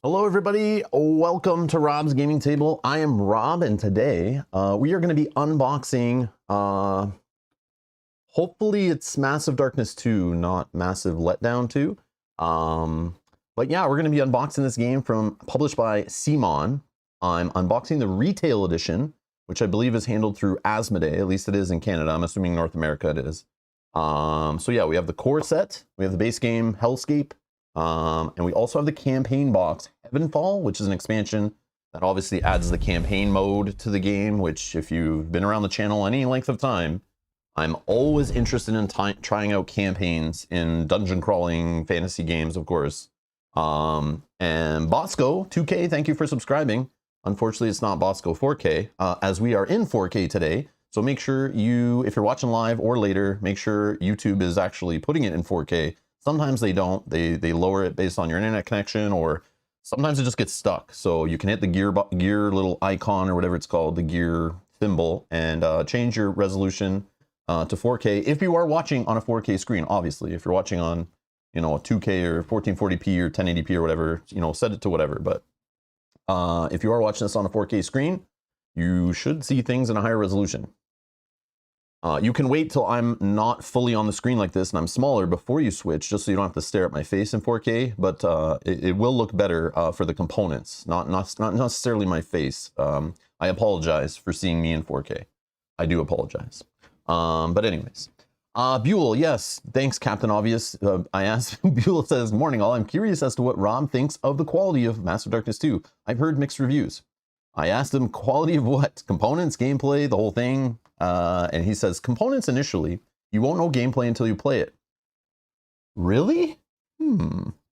Hello everybody, welcome to Rob's Gaming Table. I am Rob and today we are going to be unboxing, hopefully it's Massive Darkness 2, not Massive Letdown 2. But yeah, we're going to be unboxing this game published by Simon. I'm unboxing the retail edition, which I believe is handled through Asmodee, at least it is in Canada. I'm assuming North America it is. So yeah, we have the core set, we have the base game Hellscape, and we also have the campaign box Heavenfall, which is an expansion that obviously adds the campaign mode to the game, which if you've been around the channel any length of time, I'm always interested in trying out campaigns in dungeon crawling fantasy games, of course. And Bosco 2K, thank you for subscribing. Unfortunately, it's not Bosco 4K, as we are in 4K today. So make sure if you're watching live or later, make sure YouTube is actually putting it in 4K. Sometimes they don't. They lower it based on your internet connection, or sometimes it just gets stuck. So you can hit the gear little icon or whatever it's called, the gear symbol, and change your resolution to 4K. If you are watching on a 4K screen, obviously, if you're watching on, a 2K or 1440p or 1080p or whatever, set it to whatever. But if you are watching this on a 4K screen, you should see things in a higher resolution. You can wait till I'm not fully on the screen like this and I'm smaller before you switch, just so you don't have to stare at my face in 4K, but it will look better for the components, not necessarily my face. I apologize for seeing me in 4K. I do apologize. But anyways, Buell, yes, thanks, Captain Obvious. I asked, Buell says, morning all, I'm curious as to what Rob thinks of the quality of Massive Darkness 2. I've heard mixed reviews. I asked him quality of what? Components, gameplay, the whole thing? And he says, components initially. You won't know gameplay until you play it. Really?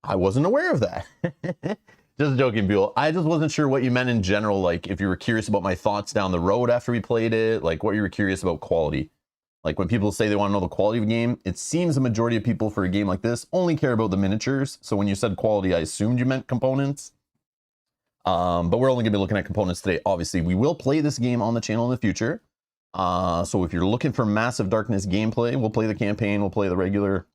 I wasn't aware of that. Just joking, Buell. I just wasn't sure what you meant in general, like if you were curious about my thoughts down the road after we played it, like what you were curious about quality. Like when people say they want to know the quality of a game, it seems the majority of people for a game like this only care about the miniatures. So when you said quality, I assumed you meant components. But we're only going to be looking at components today. Obviously, we will play this game on the channel in the future. So if you're looking for Massive Darkness gameplay, we'll play the campaign, we'll play the regular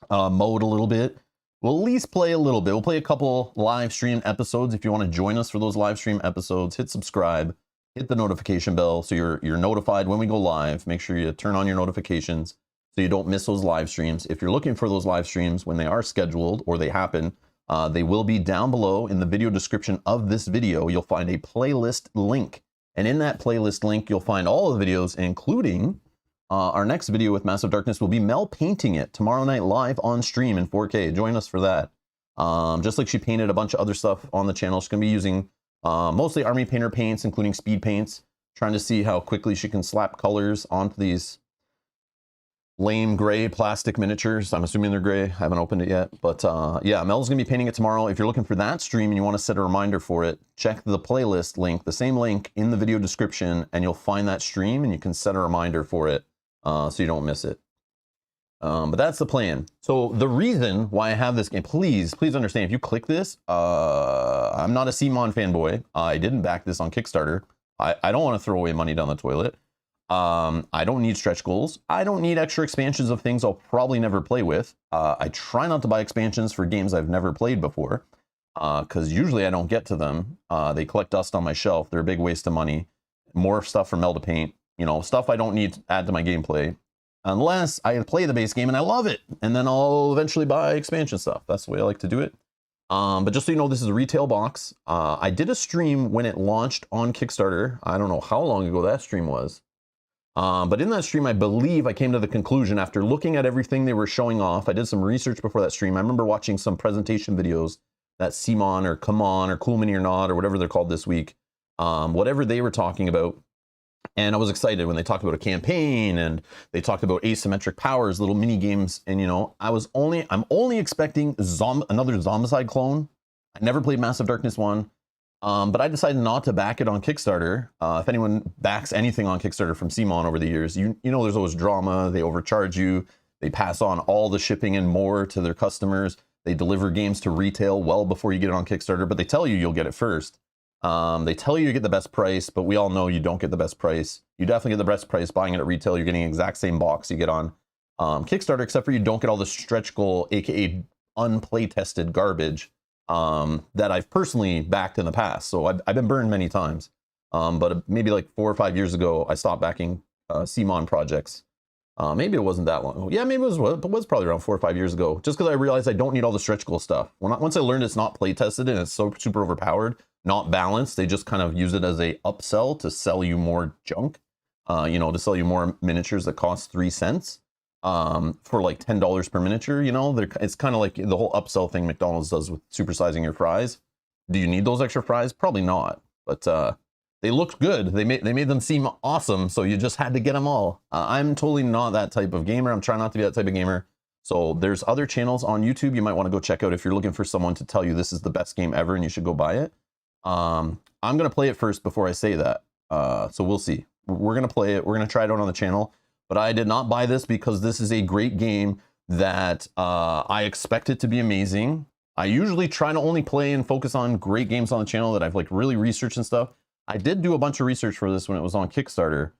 mode a little bit. We'll at least play a little bit. We'll play a couple live stream episodes. If you want to join us for those live stream episodes, hit subscribe, hit the notification bell so you're notified when we go live. Make sure you turn on your notifications so you don't miss those live streams. If you're looking for those live streams when they are scheduled or they happen, they will be down below in the video description of this video. You'll find a playlist link. And in that playlist link, you'll find all the videos, including our next video with Massive Darkness will be Mel painting it tomorrow night live on stream in 4K. Join us for that. Just like she painted a bunch of other stuff on the channel, she's going to be using mostly Army Painter paints, including speed paints, trying to see how quickly she can slap colors onto these lame gray plastic miniatures. I'm assuming they're gray. I haven't opened it yet. But yeah, Mel's going to be painting it tomorrow. If you're looking for that stream and you want to set a reminder for it, check the playlist link, the same link in the video description, and you'll find that stream and you can set a reminder for it so you don't miss it. But that's the plan. So the reason why I have this game, please understand, if you click this, I'm not a Simon fanboy. I didn't back this on Kickstarter. I don't want to throw away money down the toilet. I don't need stretch goals. I don't need extra expansions of things I'll probably never play with. I try not to buy expansions for games I've never played before, because usually I don't get to them. They collect dust on my shelf. They're a big waste of money. More stuff for Mel to paint, stuff I don't need to add to my gameplay, unless I play the base game and I love it, and then I'll eventually buy expansion stuff. That's the way I like to do it. But just so you know, this is a retail box. I did a stream when it launched on Kickstarter. I don't know how long ago that stream was. But in that stream, I believe I came to the conclusion after looking at everything they were showing off. I did some research before that stream. I remember watching some presentation videos that Simon or Come On or Cool Mini or Not or whatever they're called this week, whatever they were talking about. And I was excited when they talked about a campaign and they talked about asymmetric powers, little mini games. And I'm only expecting another Zombicide clone. I never played Massive Darkness 1. But I decided not to back it on Kickstarter. If anyone backs anything on Kickstarter from Simon over the years, you know there's always drama. They overcharge you. They pass on all the shipping and more to their customers. They deliver games to retail well before you get it on Kickstarter, but they tell you you'll get it first. They tell you get the best price, but we all know you don't get the best price. You definitely get the best price buying it at retail. You're getting the exact same box you get on Kickstarter, except for you don't get all the stretch goal, aka unplay tested garbage that I've personally backed in the past. So I've been burned many times. But maybe like 4 or 5 years ago, I stopped backing CMON projects. Maybe it wasn't that long. Yeah, maybe it was probably around 4 or 5 years ago. Just because I realized I don't need all the stretch goal stuff. Once I learned it's not play tested and it's so super overpowered, not balanced, they just kind of use it as a upsell to sell you more junk. You know, to sell you more miniatures that cost 3 cents for like $10 per miniature. You know, it's kind of like the whole upsell thing McDonald's does with supersizing your fries. Do you need those extra fries? Probably not. But they looked good. They made them seem awesome. So you just had to get them all. I'm totally not that type of gamer. I'm trying not to be that type of gamer. So there's other channels on YouTube you might want to go check out if you're looking for someone to tell you this is the best game ever and you should go buy it. I'm going to play it first before I say that. So we'll see. We're going to play it. We're going to try it out on the channel. But I did not buy this because this is a great game that I expect it to be amazing. I usually try to only play and focus on great games on the channel that I've like really researched and stuff. I did do a bunch of research for this when it was on Kickstarter,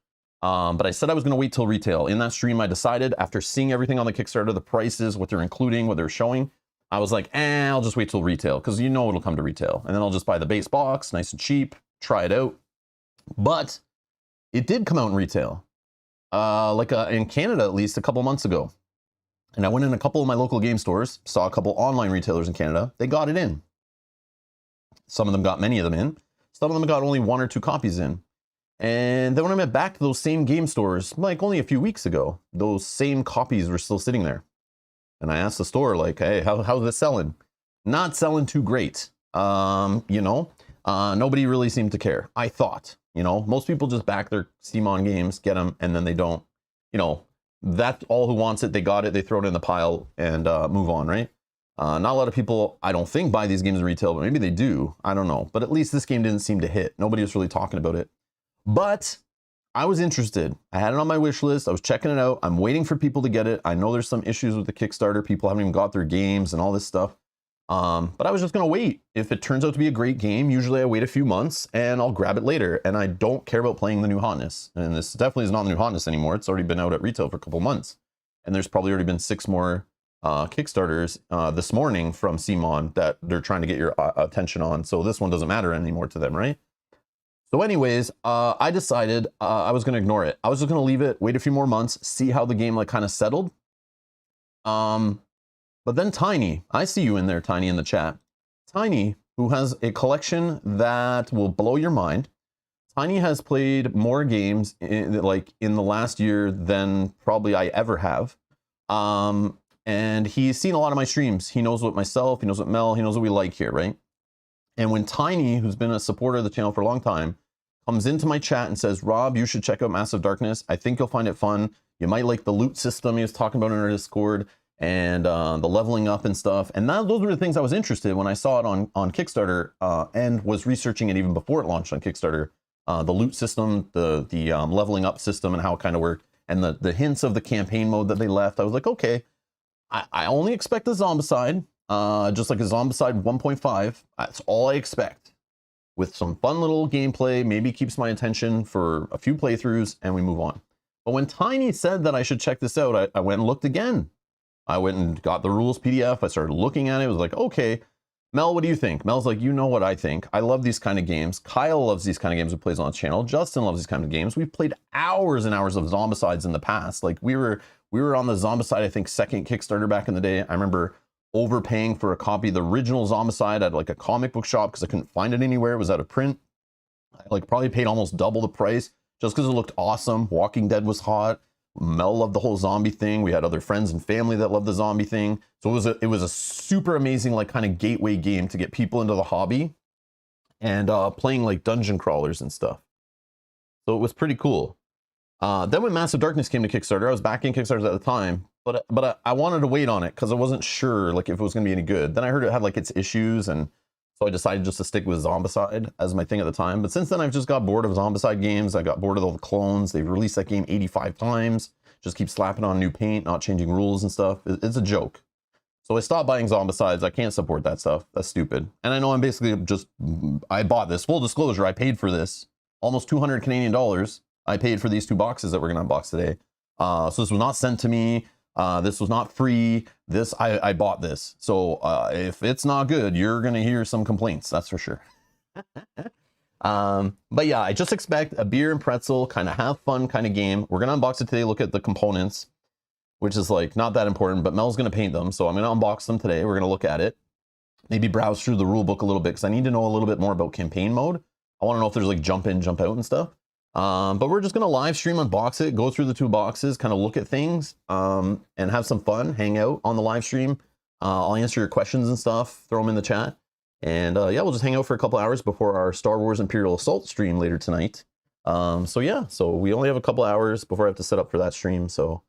but I said I was going to wait till retail. In that stream, I decided after seeing everything on the Kickstarter, the prices, what they're including, what they're showing, I was like, I'll just wait till retail because you know it'll come to retail. And then I'll just buy the base box, nice and cheap, try it out. But it did come out in retail, in Canada at least a couple months ago. And I went in a couple of my local game stores, saw a couple online retailers in Canada. They got it in. Some of them got many of them in. Some of them got only 1 or 2 copies in. And then when I went back to those same game stores, like only a few weeks ago, those same copies were still sitting there. And I asked the store, like, hey, how's this selling? Not selling too great. You know, nobody really seemed to care. I thought, you know, most people just back their CMON games, get them, and then they don't, you know, that's all who wants it. They got it, they throw it in the pile and move on, right? Not a lot of people, I don't think, buy these games in retail, but maybe they do. I don't know. But at least this game didn't seem to hit. Nobody was really talking about it. But I was interested. I had it on my wish list. I was checking it out. I'm waiting for people to get it. I know there's some issues with the Kickstarter. People haven't even got their games and all this stuff. But I was just going to wait. If it turns out to be a great game, usually I wait a few months and I'll grab it later. And I don't care about playing the new hotness. And this definitely is not the new hotness anymore. It's already been out at retail for a couple months. And there's probably already been 6 more Kickstarters this morning from CMON that they're trying to get your attention on. So this one doesn't matter anymore to them, right? So anyways, I decided I was going to ignore it. I was just going to leave it, wait a few more months, see how the game like kind of settled. But then Tiny, I see you in there, Tiny, in the chat. Tiny, who has a collection that will blow your mind. Tiny has played more games in the last year than probably I ever have. And he's seen a lot of my streams. He knows what myself, he knows what Mel, he knows what we like here, right? And when Tiny, who's been a supporter of the channel for a long time, comes into my chat and says, Rob, you should check out Massive Darkness. I think you'll find it fun. You might like the loot system he was talking about in our Discord and the leveling up and stuff. And those were the things I was interested in when I saw it on Kickstarter and was researching it even before it launched on Kickstarter. The loot system, the leveling up system and how it kind of worked. And the hints of the campaign mode that they left. I was like, okay, I only expect a Zombicide. Just like a Zombicide 1.5, that's all I expect. With some fun little gameplay, maybe keeps my attention for a few playthroughs, and we move on. But when Tiny said that I should check this out, I went and looked again. I went and got the rules PDF. I started looking at it. It was like, okay, Mel, what do you think? Mel's like, you know what I think. I love these kind of games. Kyle loves these kind of games who plays on the channel. Justin loves these kind of games. We've played hours and hours of Zombicides in the past. Like we were on the Zombicide, I think, second Kickstarter back in the day. I remember overpaying for a copy of the original Zombicide at like a comic book shop because I couldn't find it anywhere. It was out of print. I like probably paid almost double the price just because it looked awesome. Walking Dead was hot. Mel loved the whole zombie thing. We had other friends and family that loved the zombie thing. So it was a super amazing like kind of gateway game to get people into the hobby and playing like dungeon crawlers and stuff. So it was pretty cool. Then when Massive Darkness came to Kickstarter, I was backing Kickstarters at the time, but I wanted to wait on it because I wasn't sure like if it was going to be any good. Then I heard it had like its issues, and so I decided just to stick with Zombicide as my thing at the time. But since then, I've just got bored of Zombicide games. I got bored of all the clones. They've released that game 85 times. Just keep slapping on new paint, not changing rules and stuff. It's a joke. So I stopped buying Zombicides. I can't support that stuff. That's stupid. And I know I'm basically just, I bought this. Full disclosure, I paid for this. Almost 200 Canadian dollars. I paid for these 2 boxes that we're going to unbox today. So this was not sent to me. This was not free. I bought this. So if it's not good, you're going to hear some complaints. That's for sure. But yeah, I just expect a beer and pretzel, kind of have fun kind of game. We're going to unbox it today, look at the components, which is like not that important, but Mel's going to paint them. So I'm going to unbox them today. We're going to look at it, maybe browse through the rule book a little bit, because I need to know a little bit more about campaign mode. I want to know if there's like jump in, jump out and stuff. But we're just going to live stream, unbox it, go through the 2 boxes, kind of look at things, and have some fun, hang out on the live stream. I'll answer your questions and stuff, throw them in the chat. And yeah, we'll just hang out for a couple hours before our Star Wars Imperial Assault stream later tonight. So yeah, so we only have a couple hours before I have to set up for that stream. So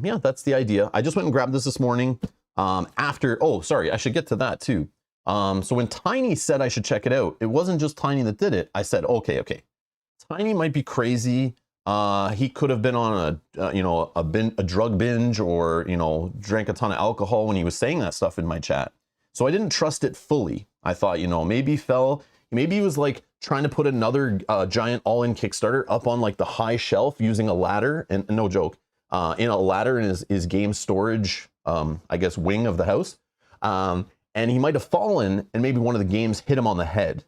yeah, that's the idea. I just went and grabbed this morning oh, sorry, I should get to that too. So when Tiny said I should check it out, it wasn't just Tiny that did it. I said, okay. Tiny might be crazy. He could have been on a drug binge, or, drank a ton of alcohol when he was saying that stuff in my chat. So I didn't trust it fully. I thought, maybe he was like trying to put another giant all-in Kickstarter up on like the high shelf using a ladder, and no joke, in a ladder in his game storage, I guess, wing of the house. And he might have fallen, and maybe one of the games hit him on the head.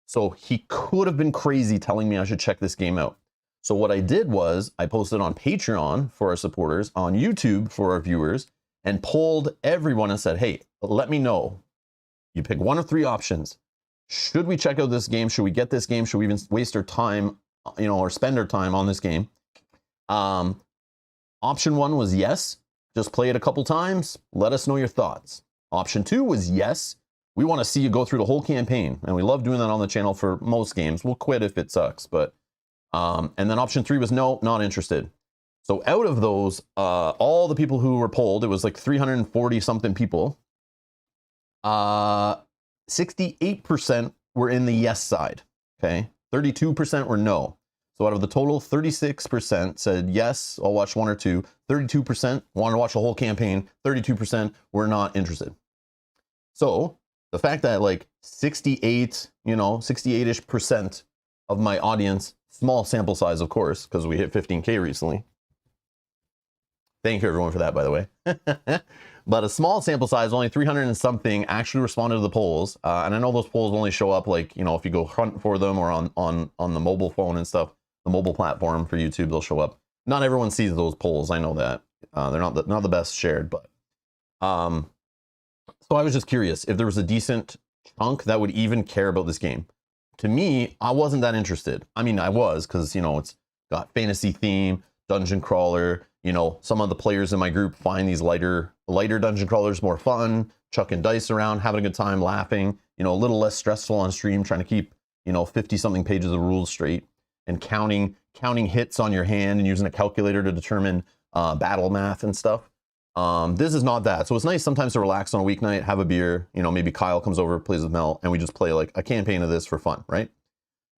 So he could have been crazy telling me I should check this game out. So what I did was I posted on Patreon for our supporters, on YouTube for our viewers, and polled everyone and said, hey, let me know. You pick one of 3 options. Should we check out this game? Should we get this game? Should we even waste our time, or spend our time on this game? Option 1 was yes. Just play it a couple times. Let us know your thoughts. Option 2 was yes. We want to see you go through the whole campaign. And we love doing that on the channel for most games. We'll quit if it sucks. But and then option 3 was no, not interested. So out of those, all the people who were polled, it was like 340 something people. 68% were in the yes side. Okay. 32% were no. So out of the total, 36% said, yes, I'll watch 1 or 2. 32% want to watch the whole campaign. 32% were not interested. So the fact that like 68-ish% of my audience, small sample size, of course, because we hit 15K recently. Thank you everyone for that, by the way. But a small sample size, only 300 and something actually responded to the polls. And I know those polls only show up like, if you go hunt for them, or on the mobile phone and stuff, the mobile platform for YouTube, they'll show up. Not everyone sees those polls. I know that. They're not the best shared, but so I was just curious if there was a decent chunk that would even care about this game. To me, I wasn't that interested. I mean, I was, because, it's got fantasy theme, dungeon crawler. Some of the players in my group find these lighter dungeon crawlers more fun, chucking dice around, having a good time, laughing, a little less stressful on stream, trying to keep, 50 something pages of rules straight, and counting hits on your hand and using a calculator to determine battle math and stuff. This is not that. So it's nice sometimes to relax on a weeknight, have a beer, maybe Kyle comes over, plays with Mel, and we just play like a campaign of this for fun, right?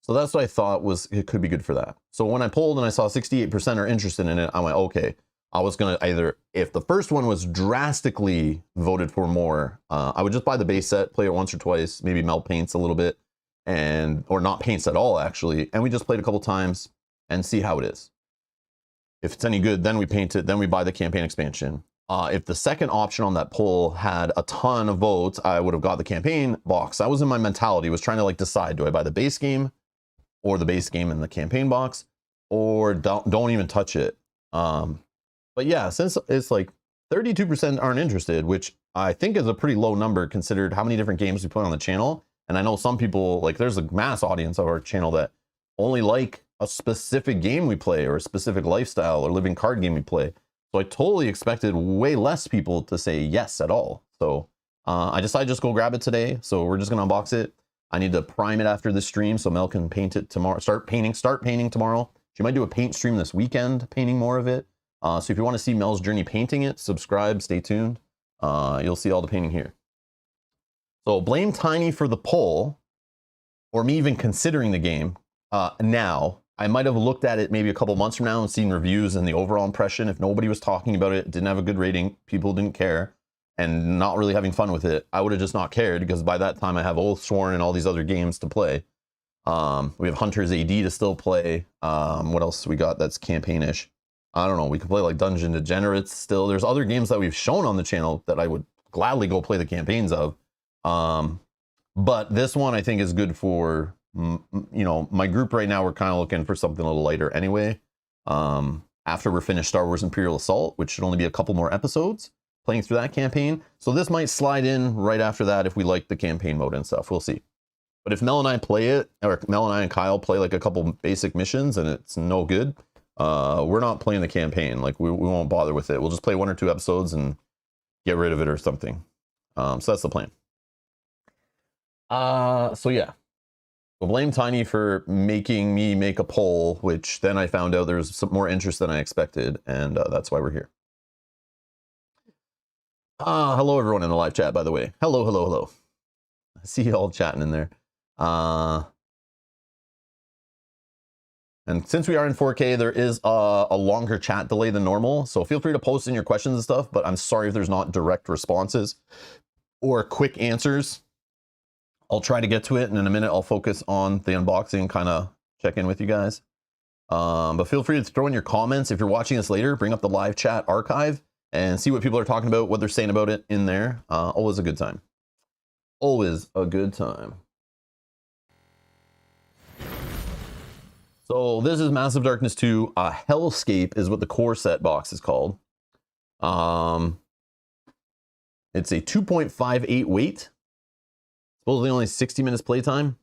So that's what I thought it could be good for that. So when I polled and I saw 68% are interested in it, I went, okay, I was going to either, if the first one was drastically voted for more, I would just buy the base set, play it once or twice, maybe Mel paints a little bit, or not paints at all actually. And we just played a couple times and see how it is. If it's any good, then we paint it, then we buy the campaign expansion. If the second option on that poll had a ton of votes, I would have got the campaign box. That was in my mentality, was trying to like decide, do I buy the base game, or the base game in the campaign box, or don't even touch it. But yeah, since it's like 32% aren't interested, which I think is a pretty low number considered how many different games we put on the channel. And I know some people, like there's a mass audience of our channel that only like a specific game we play, or a specific lifestyle or living card game we play. So I totally expected way less people to say yes at all. So I decided just go grab it today. So we're just gonna unbox it. I need to prime it after this stream so Mel can paint it tomorrow. Start painting tomorrow. She might do a paint stream this weekend, painting more of it. So if you want to see Mel's journey painting it, subscribe, stay tuned. You'll see all the painting here. So blame Tiny for the poll, or me even considering the game now. I might have looked at it maybe a couple months from now and seen reviews and the overall impression. If nobody was talking about it, didn't have a good rating, people didn't care, and not really having fun with it, I would have just not cared, because by that time I have Oathsworn and all these other games to play. We have Hunter's AD to still play. What else we got that's campaign-ish? I don't know, we could play like Dungeon Degenerates still. There's other games that we've shown on the channel that I would gladly go play the campaigns of. But this one I think is good for, you know, my group right now. We're kind of looking for something a little lighter anyway. After we're finished Star Wars Imperial Assault, which should only be a couple more episodes, playing through that campaign. So this might slide in right after that if we like the campaign mode and stuff. We'll see. But if Mel and I play it, or Mel and I and Kyle play like a couple basic missions and it's no good, we're not playing the campaign. Like we won't bother with it. We'll just play 1 or 2 episodes and get rid of it or something. So that's the plan. So yeah, we'll blame Tiny for making me make a poll, which then I found out there's some more interest than I expected, and that's why we're here. Hello everyone in the live chat, by the way. Hello, hello, hello. I see you all chatting in there. And since we are in 4K, there is a longer chat delay than normal. So feel free to post in your questions and stuff, but I'm sorry if there's not direct responses or quick answers. I'll try to get to it, and in a minute I'll focus on the unboxing, kind of check in with you guys. But feel free to throw in your comments. If you're watching this later, bring up the live chat archive and see what people are talking about, what they're saying about it in there. Always a good time. Always a good time. So this is Massive Darkness 2. Hellscape is what the core set box is called. It's a 2.58 weight. Supposedly only 60 minutes playtime.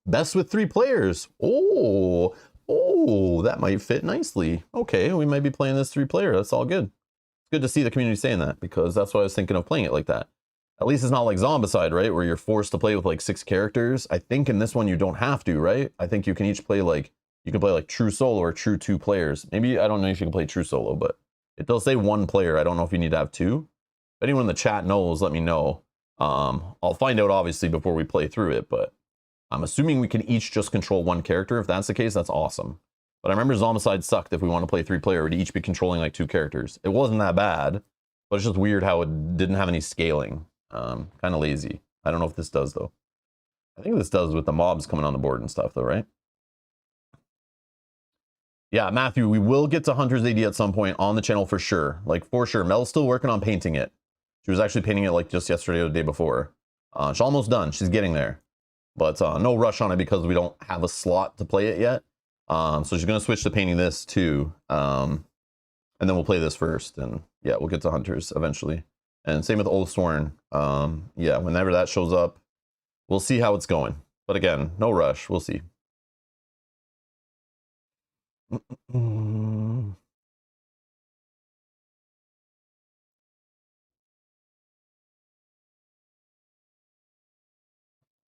Best with 3 players. Oh, that might fit nicely. Okay, we might be playing this 3-player. That's all good. It's good to see the community saying that, because that's why I was thinking of playing it like that. At least it's not like Zombicide, right? Where you're forced to play with like 6 characters. I think in this one you don't have to, right? I think you can each play like, you can play like true solo or true 2 players. Maybe, I don't know if you can play true solo, but it does say 1 player. I don't know if you need to have 2. If anyone in the chat knows, let me know. I'll find out obviously before we play through it, but I'm assuming we can each just control 1 character. If that's the case, that's awesome. But I remember Zombicide sucked. If we want to play 3-player, we'd each be controlling like 2 characters. It wasn't that bad, but it's just weird how it didn't have any scaling. Kind of lazy. I don't know if this does though. I think this does with the mobs coming on the board and stuff though, right? Yeah, Matthew, we will get to Hunter's AD at some point on the channel for sure. Like for sure. Mel's still working on painting it. She was actually painting it like just yesterday or the day before. She's almost done. She's getting there. But no rush on it because we don't have a slot to play it yet. So she's going to switch to painting this too. And then we'll play this first. And yeah, we'll get to Hunters eventually. And same with Oathsworn. Yeah, whenever that shows up, we'll see how it's going. But again, no rush. We'll see.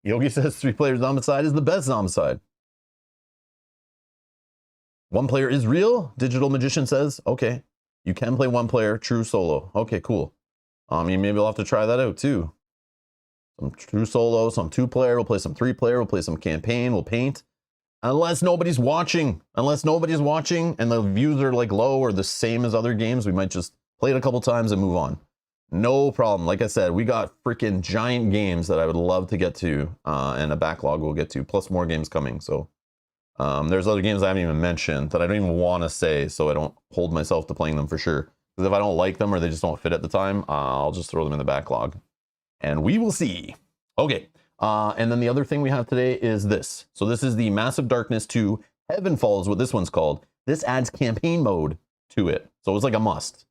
Yogi says 3-player Zombicide is the best Zombicide. 1 player is real? Digital Magician says, okay. You can play 1 player, true solo. Okay, cool. Maybe we'll have to try that out too. Some true solo, some 2-player, we'll play some 3-player, we'll play some campaign, we'll paint. Unless nobody's watching. Unless nobody's watching and the views are like low or the same as other games, we might just play it a couple times and move on. No problem. Like I said, we got freaking giant games that I would love to get to, and a backlog we'll get to, plus more games coming. So there's other games I haven't even mentioned that I don't even want to say, so I don't hold myself to playing them for sure. Because if I don't like them or they just don't fit at the time, I'll just throw them in the backlog. And we will see. Okay. And then the other thing we have today is this. So this is the Massive Darkness 2 Heavenfall is what this one's called. This adds campaign mode to it. So it's like a must.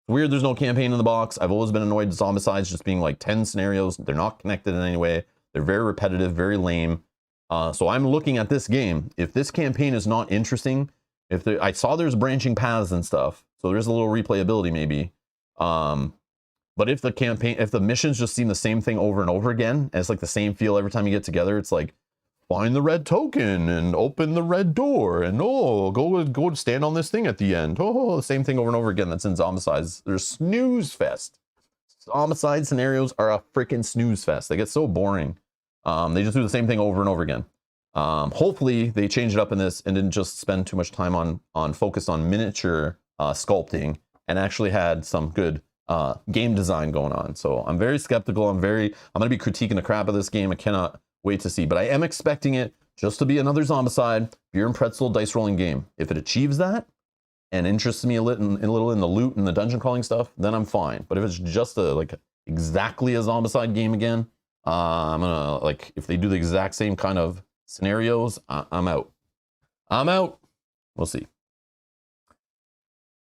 Weird there's no campaign in the box. I've always been annoyed with Zombicides just being like 10 scenarios. They're not connected in any way. They're very repetitive, very lame. So I'm looking at this game. If this campaign is not interesting, I saw there's branching paths and stuff, so there's a little replayability maybe. But if the missions just seem the same thing over and over again, and it's like the same feel every time you get together, it's like, find the red token and open the red door, and oh, go stand on this thing at the end. Oh, the same thing over and over again. That's in Zombicides. They're snooze fest. Zombicide scenarios are a freaking snooze fest. They get so boring. They just do the same thing over and over again. Hopefully they changed it up in this and didn't just spend too much time on focus on miniature sculpting and actually had some good game design going on. So I'm very skeptical. I'm going to be critiquing the crap of this game. I cannot wait to see, but I am expecting it just to be another Zombicide beer and pretzel dice rolling game. If it achieves that, and interests me a little in the loot and the dungeon crawling stuff, then I'm fine. But if it's just like exactly a Zombicide game again, I'm gonna, like, if they do the exact same kind of scenarios, I'm out. I'm out. We'll see.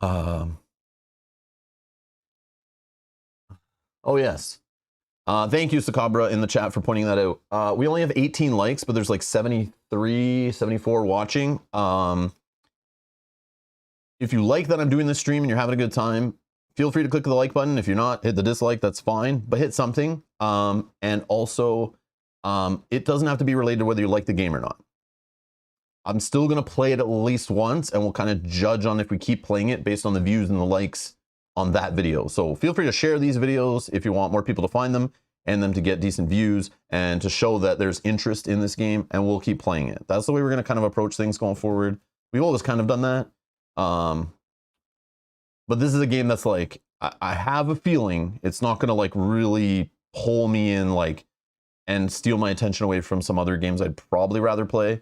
Oh yes. Thank you, Sakabra, in the chat for pointing that out. We only have 18 likes, but there's like 73, 74 watching. If you like that I'm doing this stream and you're having a good time, feel free to click the like button. If you're not, hit the dislike, that's fine, but hit something. And also, it doesn't have to be related to whether you like the game or not. I'm still gonna play it at least once, and we'll kind of judge on if we keep playing it based on the views and the likes on that video. So feel free to share these videos if you want more people to find them and them to get decent views and to show that there's interest in this game, and we'll keep playing it. That's the way we're gonna kind of approach things going forward. We've always kind of done that. But this is a game that's like, I have a feeling it's not gonna like really pull me in like and steal my attention away from some other games I'd probably rather play.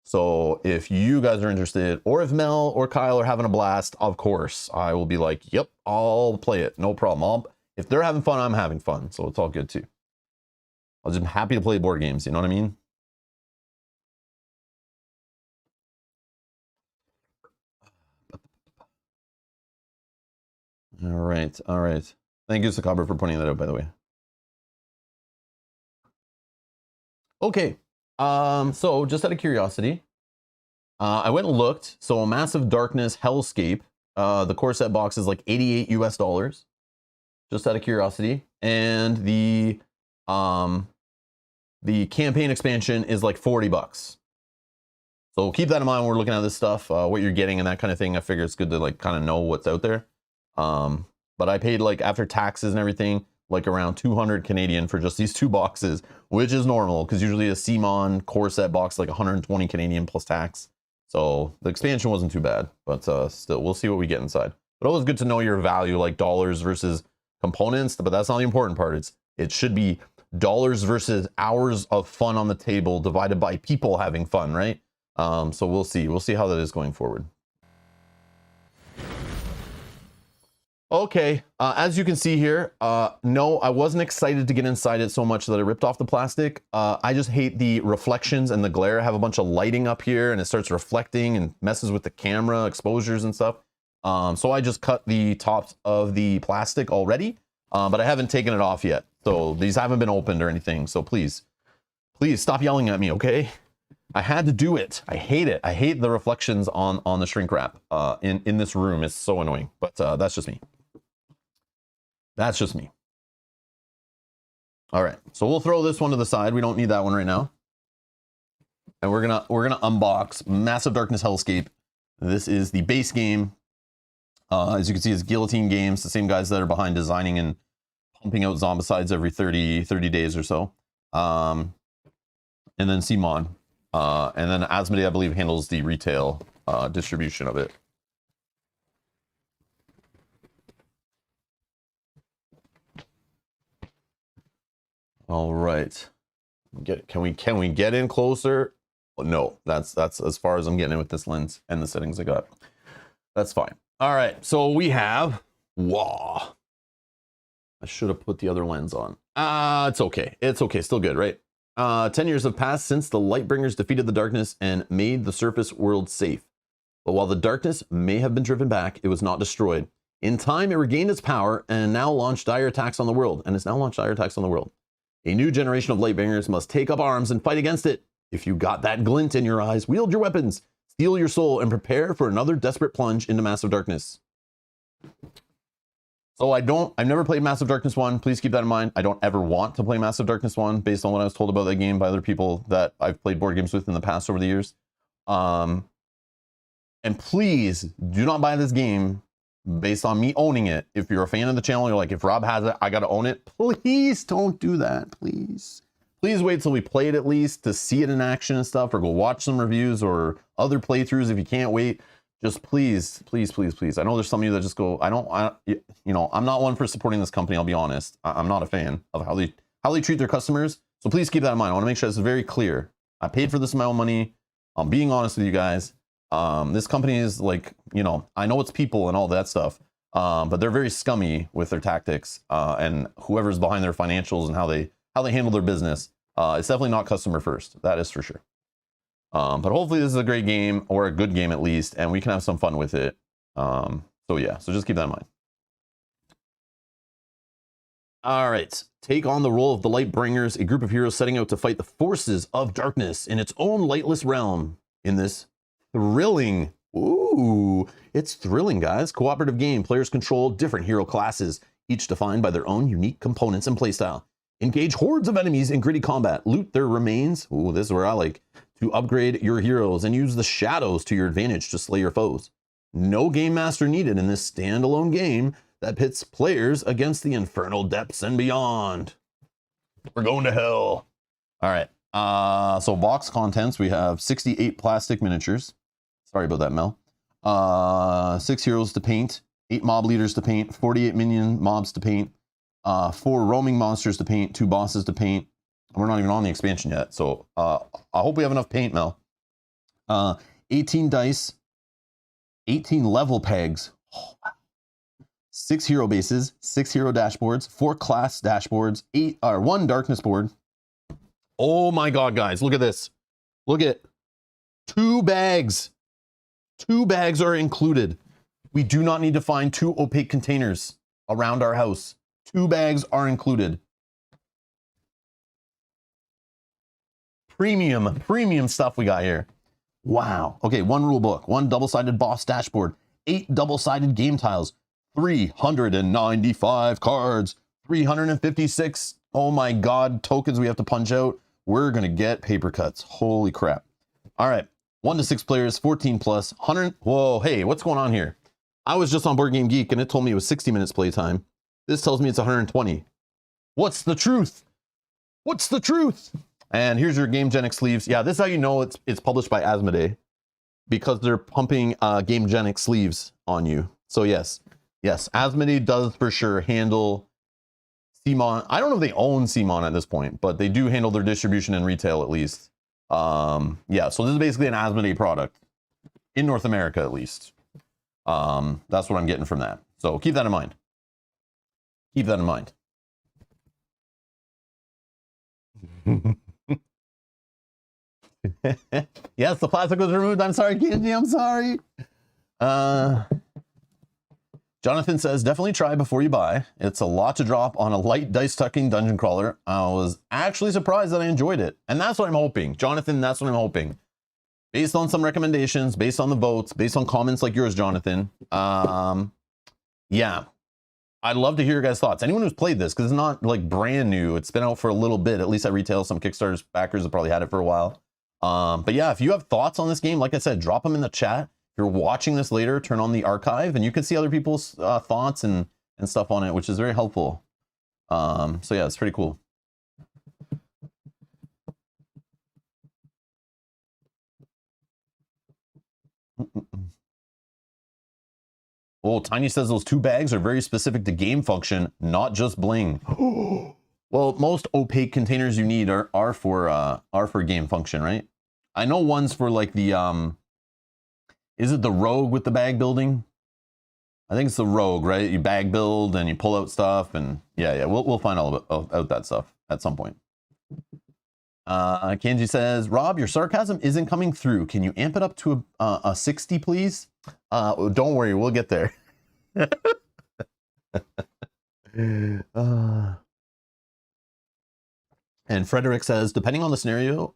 So if you guys are interested, or if Mel or Kyle are having a blast, of course, I will be like, yep, I'll play it, no problem. If they're having fun, I'm having fun, so it's all good too. I'm just happy to play board games, you know what I mean? All right, all right. Thank you, Sakabra, for pointing that out, by the way. Okay, so just out of curiosity, I went and looked. So Massive Darkness Hellscape, the core set box is like $88 US, just out of curiosity. And the campaign expansion is like $40. So keep that in mind when we're looking at this stuff, what you're getting and that kind of thing. I figure it's good to like kind of know what's out there. But I paid, like, after taxes and everything, like around 200 Canadian for just these two boxes, which is normal because usually a CMON core set box like 120 Canadian plus tax. So the expansion wasn't too bad, but still, we'll see what we get inside. But always good to know your value, like dollars versus components, but that's not the important part. It should be dollars versus hours of fun on the table divided by people having fun, right? So we'll see how that is going forward. Okay, as you can see here, no, I wasn't excited to get inside it so much that I ripped off the plastic. I just hate the reflections and the glare. I have a bunch of lighting up here and it starts reflecting and messes with the camera exposures and stuff. So I just cut the tops of the plastic already, but I haven't taken it off yet. So these haven't been opened or anything. So please stop yelling at me, okay? I had to do it. I hate it. I hate the reflections on the shrink wrap in this room. It's so annoying, but that's just me. That's just me. All right, so we'll throw this one to the side. We don't need that one right now. And we're gonna unbox Massive Darkness Hellscape. This is the base game. As you can see, it's Guillotine Games, the same guys that are behind designing and pumping out Zombicides every 30 days or so. And then CMON. And then Asmodee, I believe, handles the retail distribution of it. All right, can we get in closer? No, that's as far as I'm getting in with this lens and the settings I got. That's fine. All right, so we have, wow, I should have put the other lens on. It's okay, still good, right? 10 years have passed since the Lightbringers defeated the darkness and made the surface world safe. But while the darkness may have been driven back, it was not destroyed. In time, it regained its power and now launched dire attacks on the world, A new generation of Lightbringers must take up arms and fight against it. If you got that glint in your eyes, wield your weapons, steel your soul, and prepare for another desperate plunge into Massive Darkness. So I've never played Massive Darkness 1. Please keep that in mind. I don't ever want to play Massive Darkness 1 based on what I was told about that game by other people that I've played board games with in the past over the years. And please do not buy this game based on me owning it. If you're a fan of the channel, you're like, if Rob has it, I gotta own it. Please don't do that, please. Please wait till we play it at least to see it in action and stuff, or go watch some reviews or other playthroughs if you can't wait. Just please. I know there's some of you that just go, I'm not one for supporting this company, I'll be honest. I'm not a fan of how they treat their customers. So please keep that in mind. I wanna make sure this is very clear. I paid for this amount of money. I'm being honest with you guys. This company is like, you know, I know it's people and all that stuff, but they're very scummy with their tactics, and whoever's behind their financials and how they handle their business. It's definitely not customer first. That is for sure. But hopefully this is a great game, or a good game at least, and we can have some fun with it. So yeah, so just keep that in mind. All right, take on the role of the Lightbringers, a group of heroes setting out to fight the forces of darkness in its own lightless realm in this thrilling, it's thrilling, guys, cooperative game. Players control different hero classes, each defined by their own unique components and playstyle. Engage hordes of enemies in gritty combat, loot their remains, this is where I like, to upgrade your heroes, and use the shadows to your advantage to slay your foes. No game master needed in this standalone game that pits players against the infernal depths and beyond. We're going to hell. All right, so box contents, we have 68 plastic miniatures. Sorry about that, Mel. 6 heroes to paint, 8 mob leaders to paint, 48 minion mobs to paint, 4 roaming monsters to paint, 2 bosses to paint. We're not even on the expansion yet, so I hope we have enough paint, Mel. 18 dice, 18 level pegs, 6 hero bases, 6 hero dashboards, 4 class dashboards, 1 darkness board. Oh my god, guys, look at this. Look at 2 bags. 2 bags are included. We do not need to find 2 opaque containers around our house. 2 bags are included. Premium stuff we got here. Wow. Okay, 1 rule book, 1 double-sided boss dashboard, 8 double-sided game tiles, 395 cards, 356, oh my god, tokens we have to punch out. We're gonna get paper cuts. Holy crap. All right, 1 to 6 players, 14 plus, 100. Whoa, hey, what's going on here? I was just on Board Game Geek and it told me it was 60 minutes playtime. This tells me it's 120. What's the truth? What's the truth? And here's your Gamegenic sleeves. Yeah, this is how you know it's published by Asmodee, because they're pumping Gamegenic sleeves on you. So yes, Asmodee does for sure handle CMON. I don't know if they own CMON at this point, but they do handle their distribution and retail at least. Yeah, so this is basically an Asmodee product in North America at least. That's what I'm getting from that. So keep that in mind. Keep that in mind. Yes, the plastic was removed. I'm sorry, Kenji. I'm sorry. Jonathan says, definitely try before you buy. It's a lot to drop on a light dice tucking dungeon crawler. I was actually surprised that I enjoyed it. And that's what I'm hoping. Jonathan, that's what I'm hoping. Based on some recommendations, based on the votes, based on comments like yours, Jonathan. Yeah. I'd love to hear your guys' thoughts. Anyone who's played this, because it's not like brand new. It's been out for a little bit, at least at retail. Some Kickstarter backers have probably had it for a while. But yeah, if you have thoughts on this game, like I said, drop them in the chat. If you're watching this later, turn on the archive and you can see other people's thoughts and stuff on it, which is very helpful. So yeah, it's pretty cool. Oh, Tiny says those 2 bags are very specific to game function, not just bling. Well, most opaque containers you need are for game function, right? I know one's for like the is it the Rogue with the bag building? I think it's the Rogue, right? You bag build and you pull out stuff, and yeah, we'll find all out that stuff at some point. Kenji says, Rob, your sarcasm isn't coming through. Can you amp it up to a 60, please? Don't worry, we'll get there. And Frederick says, depending on the scenario,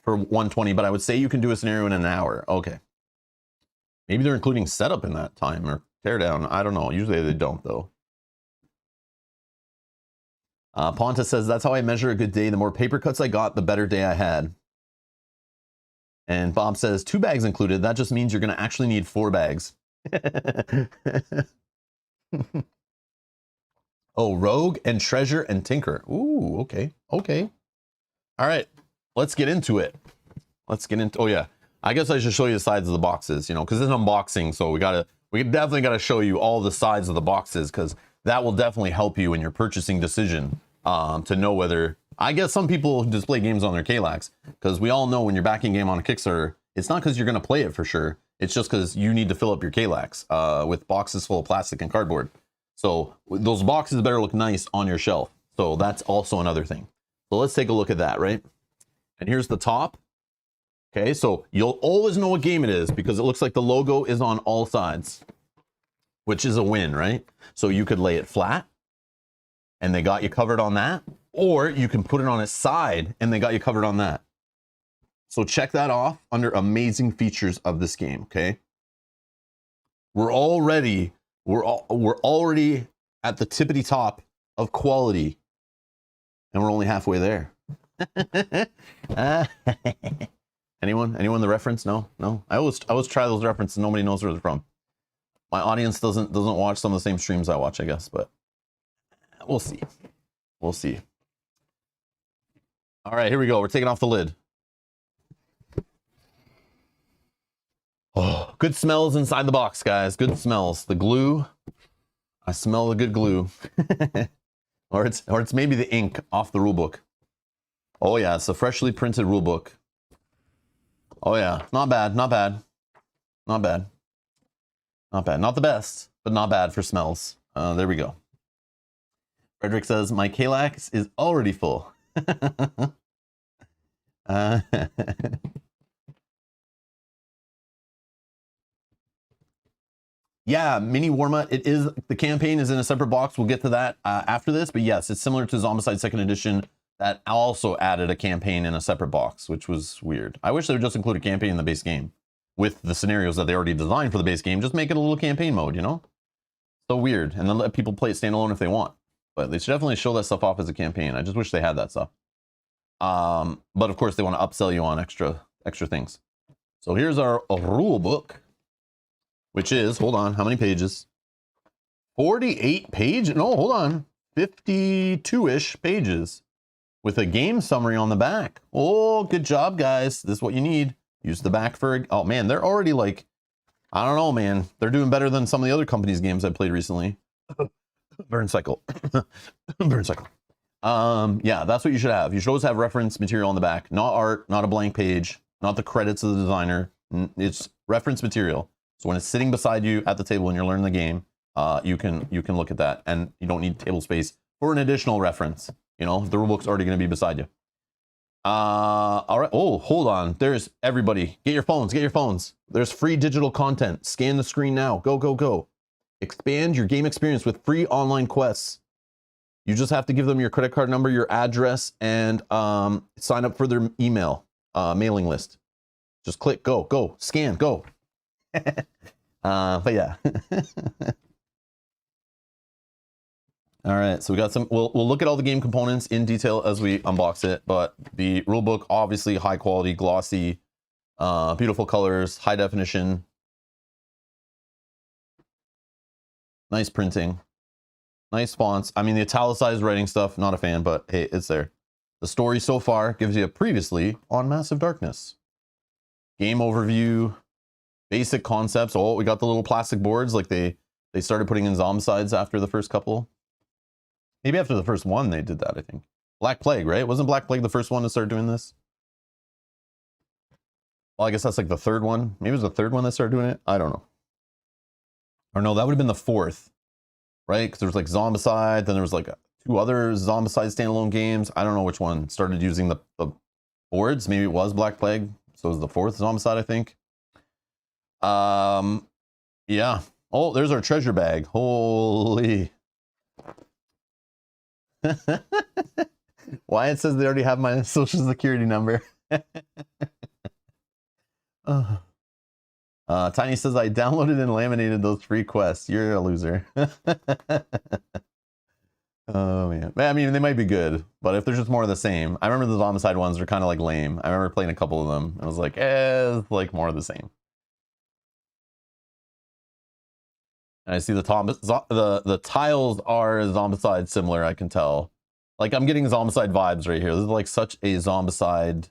for 120, but I would say you can do a scenario in an hour. Okay. Maybe they're including setup in that time or teardown. I don't know. Usually they don't, though. Ponta says, that's how I measure a good day. The more paper cuts I got, the better day I had. And Bob says, 2 bags included. That just means you're going to actually need 4 bags. Oh, Rogue and Treasure and Tinker. Ooh, okay. Okay. All right. Let's get into it. Let's get into, oh yeah. I guess I should show you the sides of the boxes, you know, because it's an unboxing. So we definitely got to show you all the sides of the boxes, because that will definitely help you in your purchasing decision to know whether, I guess some people display games on their KLAX, because we all know when you're backing a game on a Kickstarter, It's not because you're going to play it for sure. It's just because you need to fill up your Kalax with boxes full of plastic and cardboard. So those boxes better look nice on your shelf. So that's also another thing. So let's take a look at that, right? And here's the top. Okay, so you'll always know what game it is because it looks like the logo is on all sides, which is a win, right? So you could lay it flat and they got you covered on that, or you can put it on its side and they got you covered on that. So check that off under amazing features of this game, okay? We're already at the tippity top of quality and we're only halfway there. Anyone the reference? No. I always try those references. Nobody knows where they're from. My audience doesn't watch some of the same streams I watch, I guess, but we'll see. We'll see. All right, here we go. We're taking off the lid. Oh, good smells inside the box, guys. Good smells. The glue. I smell the good glue. or it's maybe the ink off the rulebook. Oh yeah, it's a freshly printed rulebook. Oh yeah, not bad, not bad. Not bad. Not bad. Not the best, but not bad for smells. There we go. Frederick says, my Kalax is already full. Yeah, mini Warma. It is, the campaign is in a separate box. We'll get to that after this, but yes, it's similar to Zombicide 2nd Edition that also added a campaign in a separate box, which was weird. I wish they would just include a campaign in the base game with the scenarios that they already designed for the base game. Just make it a little campaign mode, you know? So weird. And then let people play it standalone if they want. But they should definitely show that stuff off as a campaign. I just wish they had that stuff. But of course they want to upsell you on extra things. So here's our rule book, which is, hold on, how many pages? 48 pages? No, hold on. 52-ish pages with a game summary on the back. Oh, good job, guys. This is what you need. Use the back for, oh man, they're already like, I don't know, man. They're doing better than some of the other companies' games I played recently. Burn cycle. Burn cycle. Yeah, that's what you should have. You should always have reference material on the back, not art, not a blank page, not the credits of the designer. It's reference material. So when it's sitting beside you at the table and you're learning the game, you can look at that, and you don't need table space for an additional reference. You know, the rulebook's already going to be beside you. All right. Oh, hold on. There's everybody. Get your phones. Get your phones. There's free digital content. Scan the screen now. Go, go, go. Expand your game experience with free online quests. You just have to give them your credit card number, your address, and sign up for their email mailing list. Just click, go, go, scan, go. But yeah. All right, so we got some, we'll look at all the game components in detail as we unbox it, but the rulebook, obviously high quality, glossy, beautiful colors, high definition, nice printing, nice fonts. I mean, the italicized writing stuff, not a fan, but hey, it's there. The story so far gives you a previously on Massive Darkness. Game overview, basic concepts. Oh, we got the little plastic boards like they started putting in Zombicides after the first couple. Maybe after the first one they did that, I think. Black Plague, right? Wasn't Black Plague the first one to start doing this? Well, I guess that's like the third one. Maybe it was the third one that started doing it. I don't know. Or no, that would have been the fourth, right? Because there was like Zombicide, then there was like 2 other Zombicide standalone games. I don't know which one started using the boards. Maybe it was Black Plague. So it was the 4th Zombicide, I think. Yeah. Oh, there's our treasure bag. Holy. Wyatt says they already have my social security number. Tiny says I downloaded and laminated those free quests. You're a loser. Oh man. I mean, they might be good, but if there's just more of the same. I remember the Zombicide ones are kind of like lame. I remember playing a couple of them. I was like, it's like more of the same. And I see the tiles are Zombicide similar, I can tell. Like, I'm getting Zombicide vibes right here. This is like such a Zombicide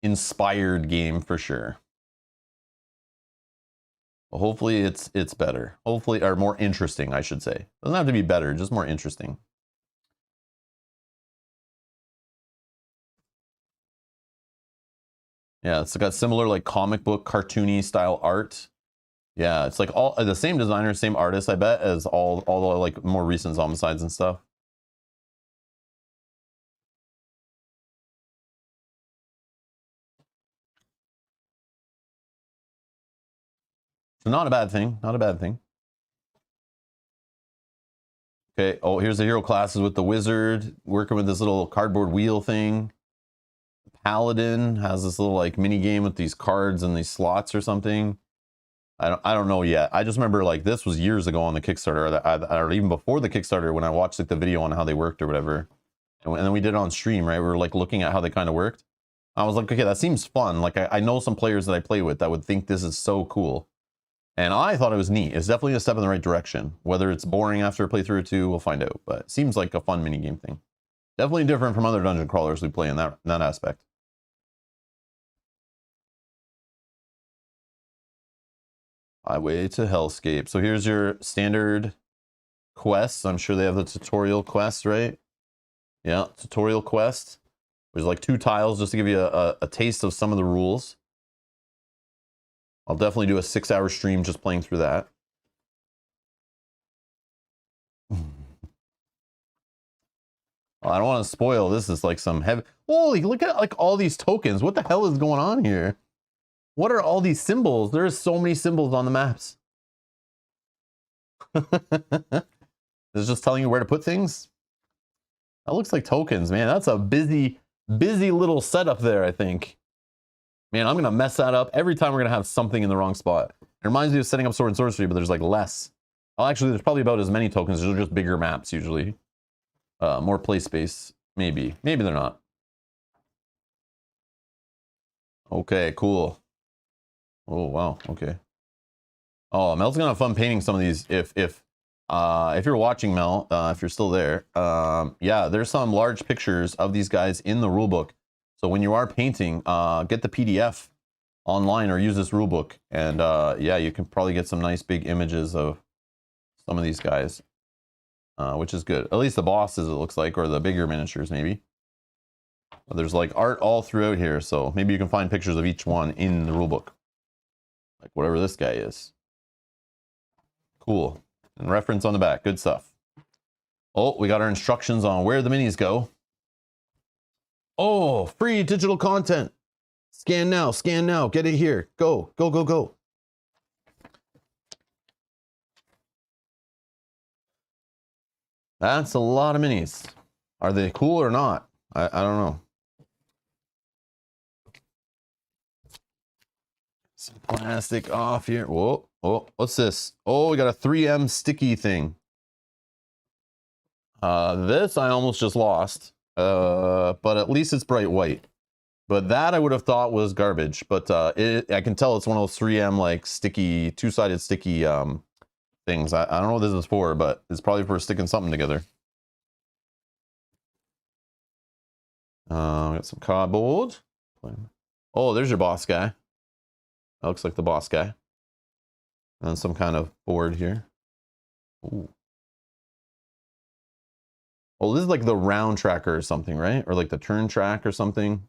inspired game for sure. Well, hopefully it's better. Hopefully, or more interesting, I should say. Doesn't have to be better, just more interesting. Yeah, it's got similar like comic book cartoony style art. Yeah, it's like all the same designer, same artist, I bet, as all the like more recent Zombicides and stuff. So not a bad thing. Not a bad thing. Okay. Oh, here's the hero classes with the wizard working with this little cardboard wheel thing. Paladin has this little like mini game with these cards and these slots or something. I don't know yet. I just remember like this was years ago on the Kickstarter, or even before the Kickstarter when I watched like the video on how they worked or whatever. And then we did it on stream, right? We were like looking at how they kind of worked. I was like, okay, that seems fun. Like I know some players that I play with that would think this is so cool. And I thought it was neat. It's definitely a step in the right direction. Whether it's boring after a playthrough or two, we'll find out. But it seems like a fun mini game thing. Definitely different from other dungeon crawlers we play in that aspect. Highway to Hellscape. So here's your standard quests. I'm sure they have the tutorial quests, right? Yeah, tutorial quest. There's like 2 tiles just to give you a taste of some of the rules. I'll definitely do a 6-hour stream just playing through that. Well, I don't want to spoil. This is like some heavy. Holy, look at like all these tokens. What the hell is going on here? What are all these symbols? There's so many symbols on the maps. It's just telling you where to put things. That looks like tokens, man. That's a busy little setup there, I think. Man, I'm going to mess that up. Every time we're going to have something in the wrong spot. It reminds me of setting up Sword and Sorcery, but there's like less. Well, actually, there's probably about as many tokens. They're just bigger maps, usually. More play space, maybe. Maybe they're not. Okay, cool. Oh, wow. Okay. Oh, Mel's going to have fun painting some of these. If you're watching, Mel, if you're still there, yeah, there's some large pictures of these guys in the rulebook. So when you are painting, get the PDF online or use this rulebook. And yeah, you can probably get some nice big images of some of these guys, which is good. At least the bosses, it looks like, or the bigger miniatures, maybe. But there's like art all throughout here. So maybe you can find pictures of each one in the rulebook. Like whatever this guy is. Cool. And reference on the back. Good stuff. Oh, we got our instructions on where the minis go. Oh, free digital content. Scan now, get it here. Go, go, go, go. That's a lot of minis. Are they cool or not? I don't know. Some plastic off here. Whoa, oh, what's this? Oh, we got a 3M sticky thing. This I almost just lost. But at least it's bright white. But that I would have thought was garbage. But I can tell it's one of those 3M like sticky, 2-sided sticky things. I don't know what this is for, but it's probably for sticking something together. We got some cardboard. Oh, there's your boss guy. That looks like the boss guy. And some kind of board here. Ooh. Oh, this is like the round tracker or something, right? Or like the turn track or something.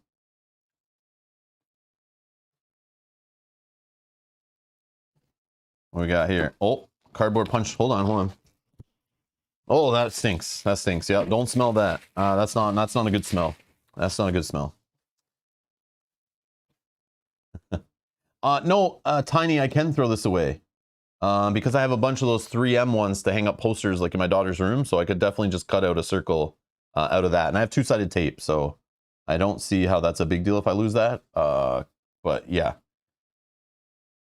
What we got here? Oh, cardboard punch. Hold on. Oh, that stinks. That stinks. Yeah, don't smell that. That's not a good smell. That's not a good smell. No, Tiny, I can throw this away. Because I have a bunch of those 3M ones to hang up posters like in my daughter's room, so I could definitely just cut out a circle out of that. And I have 2-sided tape, so I don't see how that's a big deal if I lose that. But yeah.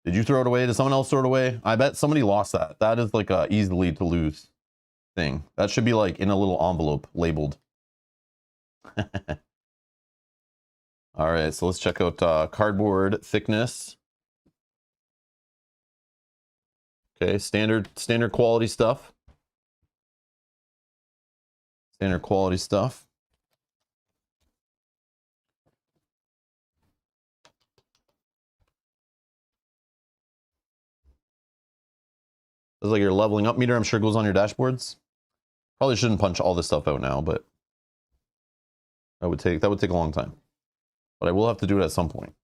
Did you throw it away? Did someone else throw it away? I bet somebody lost that. That is like a easily to lose thing. That should be like in a little envelope labeled. All right, so let's check out cardboard thickness. Okay, standard quality stuff. Standard quality stuff. This is like your leveling up meter, I'm sure goes on your dashboards. Probably shouldn't punch all this stuff out now, but that would take a long time. But I will have to do it at some point.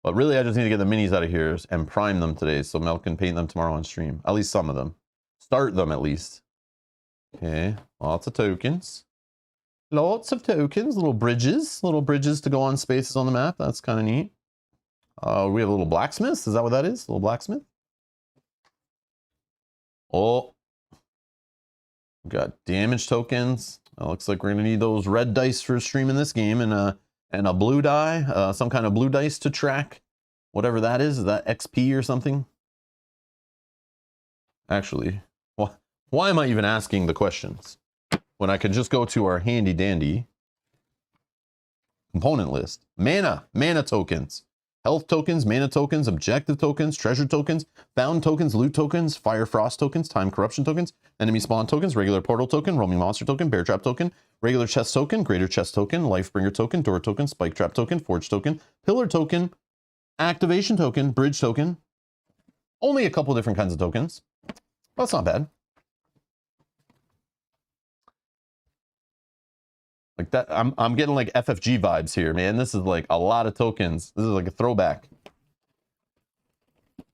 But really, I just need to get the minis out of here and prime them today so Mel can paint them tomorrow on stream. At least some of them. Start them at least. Okay, lots of tokens. Lots of tokens, little bridges to go on spaces on the map. That's kind of neat. We have a little blacksmith. Is that what that is? A little blacksmith? Oh, we got damage tokens. Looks like we're gonna need those red dice for streaming this game, and a blue die, some kind of blue dice to track whatever that is. Is that XP or something? Actually, why am I even asking the questions when I could just go to our handy dandy component list? Mana tokens, health tokens, mana tokens, objective tokens, treasure tokens, found tokens, loot tokens, fire frost tokens, time corruption tokens, enemy spawn tokens, regular portal token, roaming monster token, bear trap token, regular chest token, greater chest token, lifebringer token, door token, spike trap token, forge token, pillar token, activation token, bridge token. Only a couple different kinds of tokens. That's not bad. Like that, I'm getting like FFG vibes here, man. This is like a lot of tokens. This is like a throwback.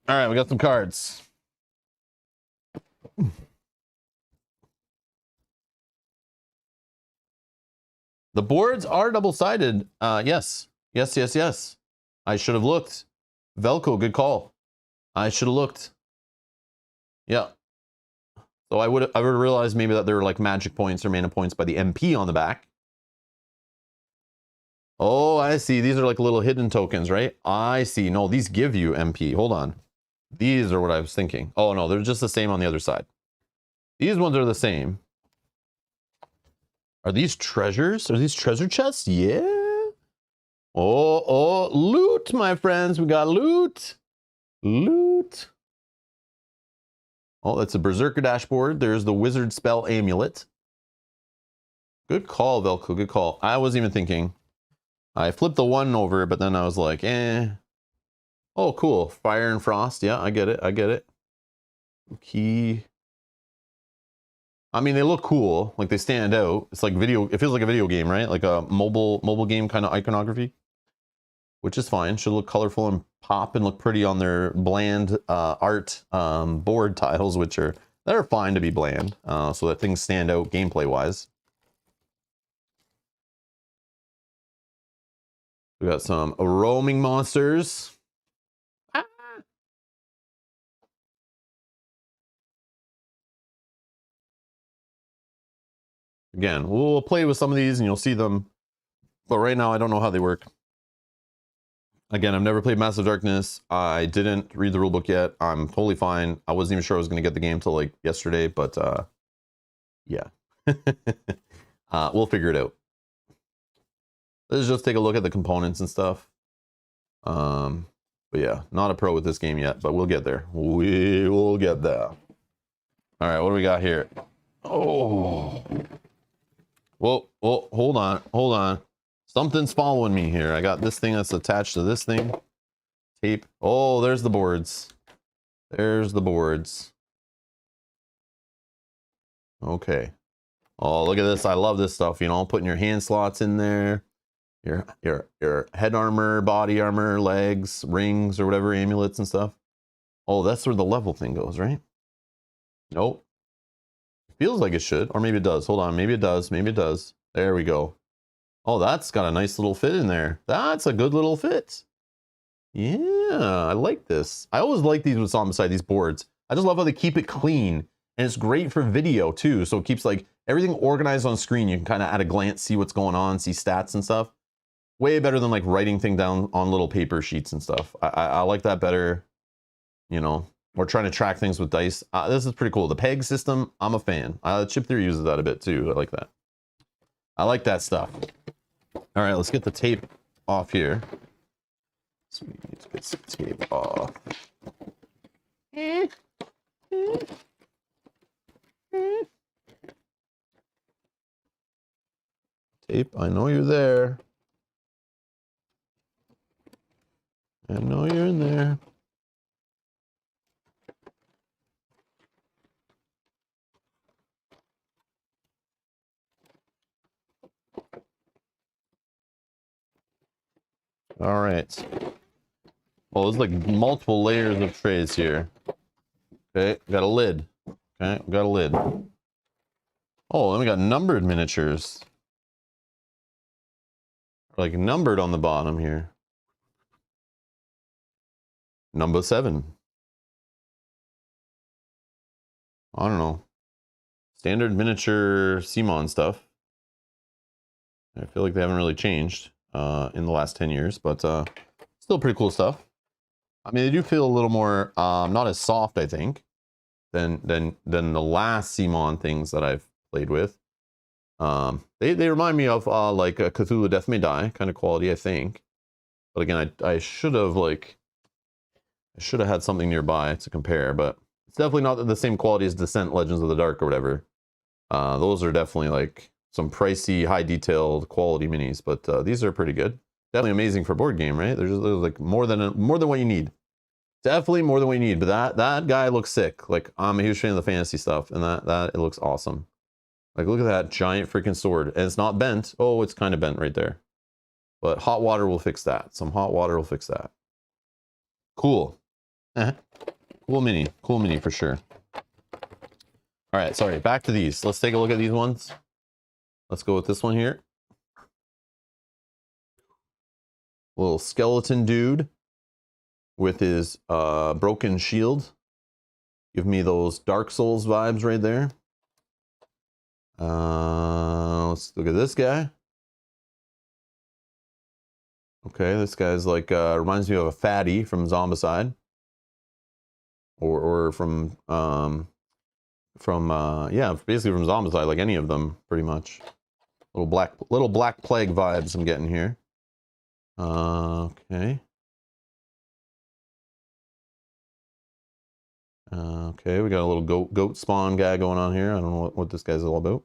All right, we got some cards. The boards are double-sided. Yes. I should have looked. Velko, good call. I should have looked. Yeah. So I would realize maybe that there were like magic points or mana points by the MP on the back. Oh, I see. These are like little hidden tokens, right? I see. No, these give you MP. Hold on. These are what I was thinking. Oh, no, they're just the same on the other side. These ones are the same. Are these treasures? Are these treasure chests? Yeah. Oh, loot, my friends. We got loot. Loot. Oh, that's a Berserker dashboard. There's the Wizard Spell Amulet. Good call, Velko. Good call. I wasn't even thinking. I flipped the one over, but then I was like, eh. Oh, cool. Fire and Frost. Yeah, I get it. Key. I mean, they look cool. Like, they stand out. It's like video. It feels like a video game, right? Like a mobile game kind of iconography. Which is fine. Should look colorful and pop and look pretty on their bland art board tiles, which are fine to be bland, so that things stand out gameplay wise. We got some roaming monsters. Ah. Again, we'll play with some of these and you'll see them, but right now I don't know how they work. Again, I've never played Massive Darkness. I didn't read the rulebook yet. I'm totally fine. I wasn't even sure I was going to get the game till like yesterday, but yeah. We'll figure it out. Let's just take a look at the components and stuff. But yeah, not a pro with this game yet, but we'll get there. We will get there. All right, what do we got here? Oh. Whoa, hold on. Something's following me here. I got this thing that's attached to this thing. Tape. Oh, there's the boards. There's the boards. Okay. Oh, look at this. I love this stuff, you know, putting your hand slots in there. Your head armor, body armor, legs, rings, or whatever, amulets and stuff. Oh, that's where the level thing goes, right? Nope. Feels like it should, or maybe it does. Hold on, maybe it does. Maybe it does. There we go. Oh, that's got a nice little fit in there. That's a good little fit. Yeah, I like this. I always like these with on beside these boards. I just love how they keep it clean, and it's great for video too. So it keeps like everything organized on screen. You can kind of at a glance see what's going on, see stats and stuff. Way better than like writing thing down on little paper sheets and stuff. I like that better, you know, or trying to track things with dice. This is pretty cool. The peg system, I'm a fan. Chip Theory uses that a bit too. I like that. I like that stuff. All right, let's get the tape off here. So we need to get some tape off. Tape, I know you're there. I know you're in there. All right. Oh, there's like multiple layers of trays here. Okay, got a lid. Okay, got a lid. Oh, then we got numbered miniatures. Like numbered on the bottom here. Number 7. I don't know. Standard miniature Simon stuff. I feel like they haven't really changed in the last 10 years, but still pretty cool stuff. I mean, they do feel a little more not as soft, I think, than the last Simon things that I've played with. They remind me of like a Cthulhu Death May Die kind of quality, I think. But again, I should have had something nearby to compare, but it's definitely not the same quality as Descent Legends of the Dark or whatever. Those are definitely like some pricey, high detailed quality minis, but these are pretty good. Definitely amazing for a board game, right? There's like more than what you need. Definitely more than what you need. But that guy looks sick. Like, I'm a huge fan of the fantasy stuff, and that it looks awesome. Like, look at that giant freaking sword, and it's not bent. Oh, it's kind of bent right there. But hot water will fix that. Some hot water will fix that. Cool. Cool mini for sure. All right, sorry, back to these. Let's take a look at these ones. Let's go with this one here. Little skeleton dude with his broken shield. Give me those Dark Souls vibes right there. Let's look at this guy. Okay, this guy's like reminds me of a fatty from Zombicide, or from yeah, basically from Zombicide, like any of them, pretty much. Little black plague vibes I'm getting here. Okay. Okay, we got a little goat spawn guy going on here. I don't know what this guy's all about.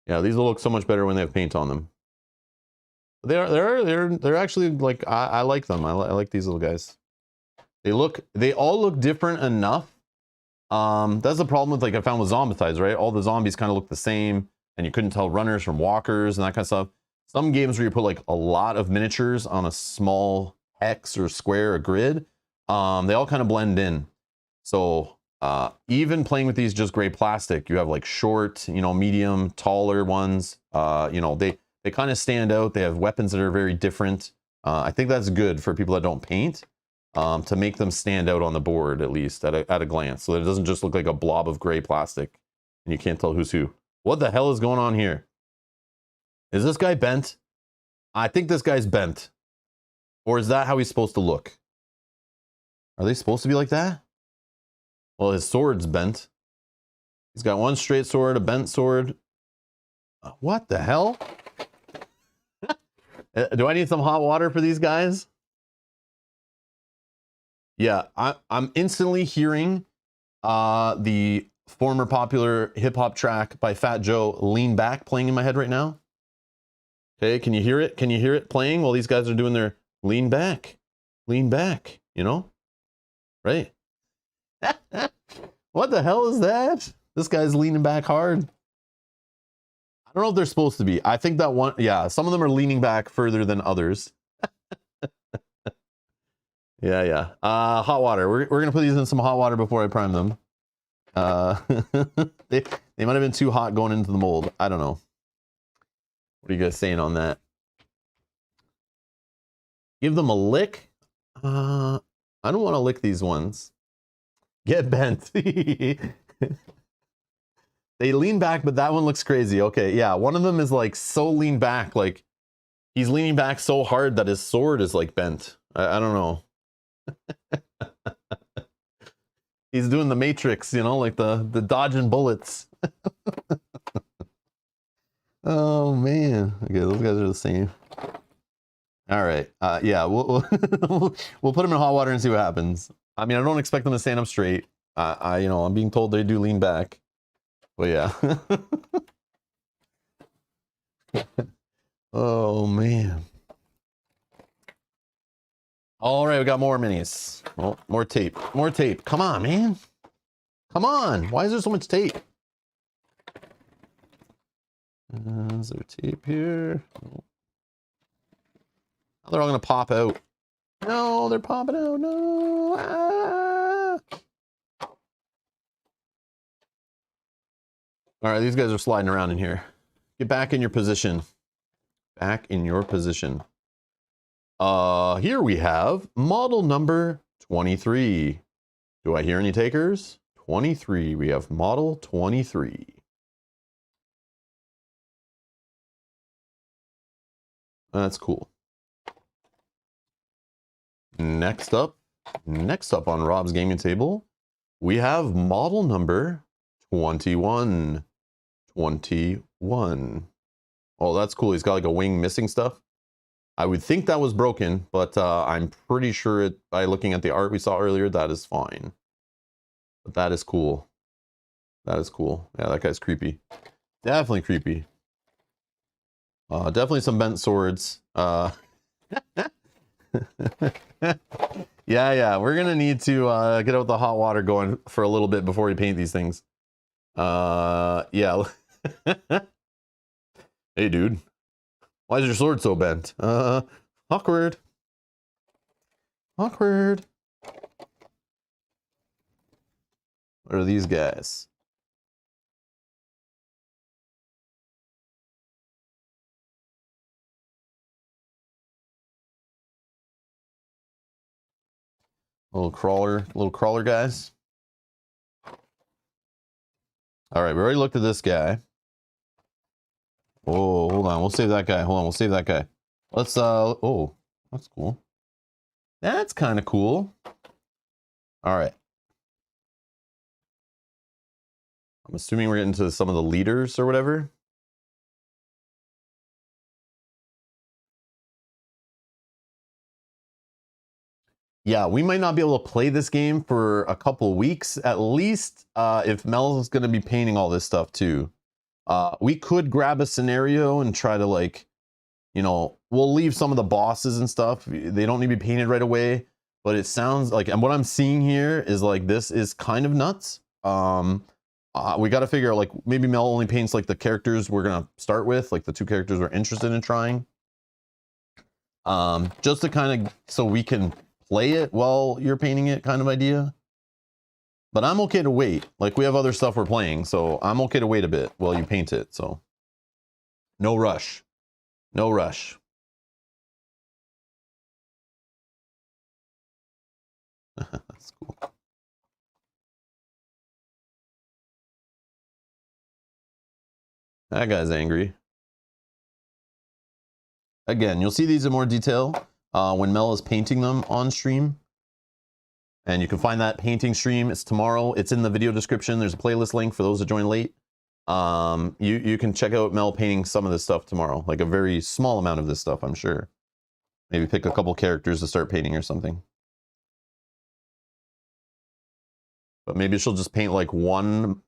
Yeah, these will look so much better when they have paint on them. They're actually like I like them. I like these little guys. They all look different enough. That's the problem with, like, I found with Zombicides, right? All the zombies kind of look the same, and you couldn't tell runners from walkers and that kind of stuff. Some games where you put like a lot of miniatures on a small hex or square or grid, they all kind of blend in. So even playing with these just gray plastic, you have like short, medium, taller ones. They kind of stand out. They have weapons that are very different. I think that's good for people that don't paint, to make them stand out on the board, at least at a glance, so that it doesn't just look like a blob of gray plastic and you can't tell who's who. What the hell is going on here? Is this guy bent? I think this guy's bent. Or is that how he's supposed to look? Are they supposed to be like that? Well, his sword's bent. He's got one straight sword, a bent sword. What the hell? Do I need some hot water for these guys? Yeah, I'm instantly hearing the former popular hip-hop track by Fat Joe, Lean Back, playing in my head right now. Okay, can you hear it? Can you hear it playing while these guys are doing their lean back, right? What the hell is that? This guy's leaning back hard. I don't know if they're supposed to be. I think that one, yeah, some of them are leaning back further than others. Yeah. Hot water. We're gonna put these in some hot water before I prime them. They might have been too hot going into the mold. I don't know. What are you guys saying on that? Give them a lick? I don't want to lick these ones. Get bent. They lean back, but that one looks crazy. Okay, yeah, one of them is like so lean back, like he's leaning back so hard that his sword is like bent. I don't know. He's doing the Matrix, like the dodging bullets. Oh man. Okay, those guys are the same. All right. Yeah, we'll we'll put them in hot water and see what happens. I mean, I don't expect them to stand up straight. I'm being told they do lean back. But yeah. Oh man. All right, we got more minis. Oh, more tape. More tape. Come on, man. Come on. Why is there so much tape? Is there tape here? Oh, they're all gonna pop out. No, they're popping out. No. Ah. All right, these guys are sliding around in here. Get back in your position. Back in your position. Here we have model number 23. Do I hear any takers? 23. We have model 23. That's cool. Next up on Rob's gaming table, we have model number 21. 21. Oh, that's cool. He's got like a wing missing stuff. I would think that was broken, but I'm pretty sure by looking at the art we saw earlier, that is fine. But that is cool. That is cool. Yeah, that guy's creepy. Definitely creepy. Definitely some bent swords. Yeah, we're gonna need to get out the hot water going for a little bit before we paint these things. Yeah. Hey, dude. Why is your sword so bent? Awkward. Awkward. What are these guys? Little crawler guys. All right, we already looked at this guy. Oh, hold on. We'll save that guy. Hold on. We'll save that guy. Let's, oh, that's cool. That's kind of cool. All right. I'm assuming we're getting to some of the leaders or whatever. Yeah, we might not be able to play this game for a couple weeks at least, if Mel is going to be painting all this stuff too. We could grab a scenario and try to, like, you know, we'll leave some of the bosses and stuff. They don't need to be painted right away, but it sounds like, and what I'm seeing here is like, this is kind of nuts. We got to figure out, like, maybe Mel only paints like the characters we're going to start with, like the 2 characters we're interested in trying. Just to kind of, so we can play it while you're painting it kind of idea. But I'm okay to wait. Like, we have other stuff we're playing, so I'm okay to wait a bit while you paint it. So no rush. No rush. That's cool. That guy's angry. Again, you'll see these in more detail when Mel is painting them on stream. And you can find that painting stream. It's tomorrow. It's in the video description. There's a playlist link for those that join late. You can check out Mel painting some of this stuff tomorrow. Like a very small amount of this stuff, I'm sure. Maybe pick a couple characters to start painting or something. But maybe she'll just paint like one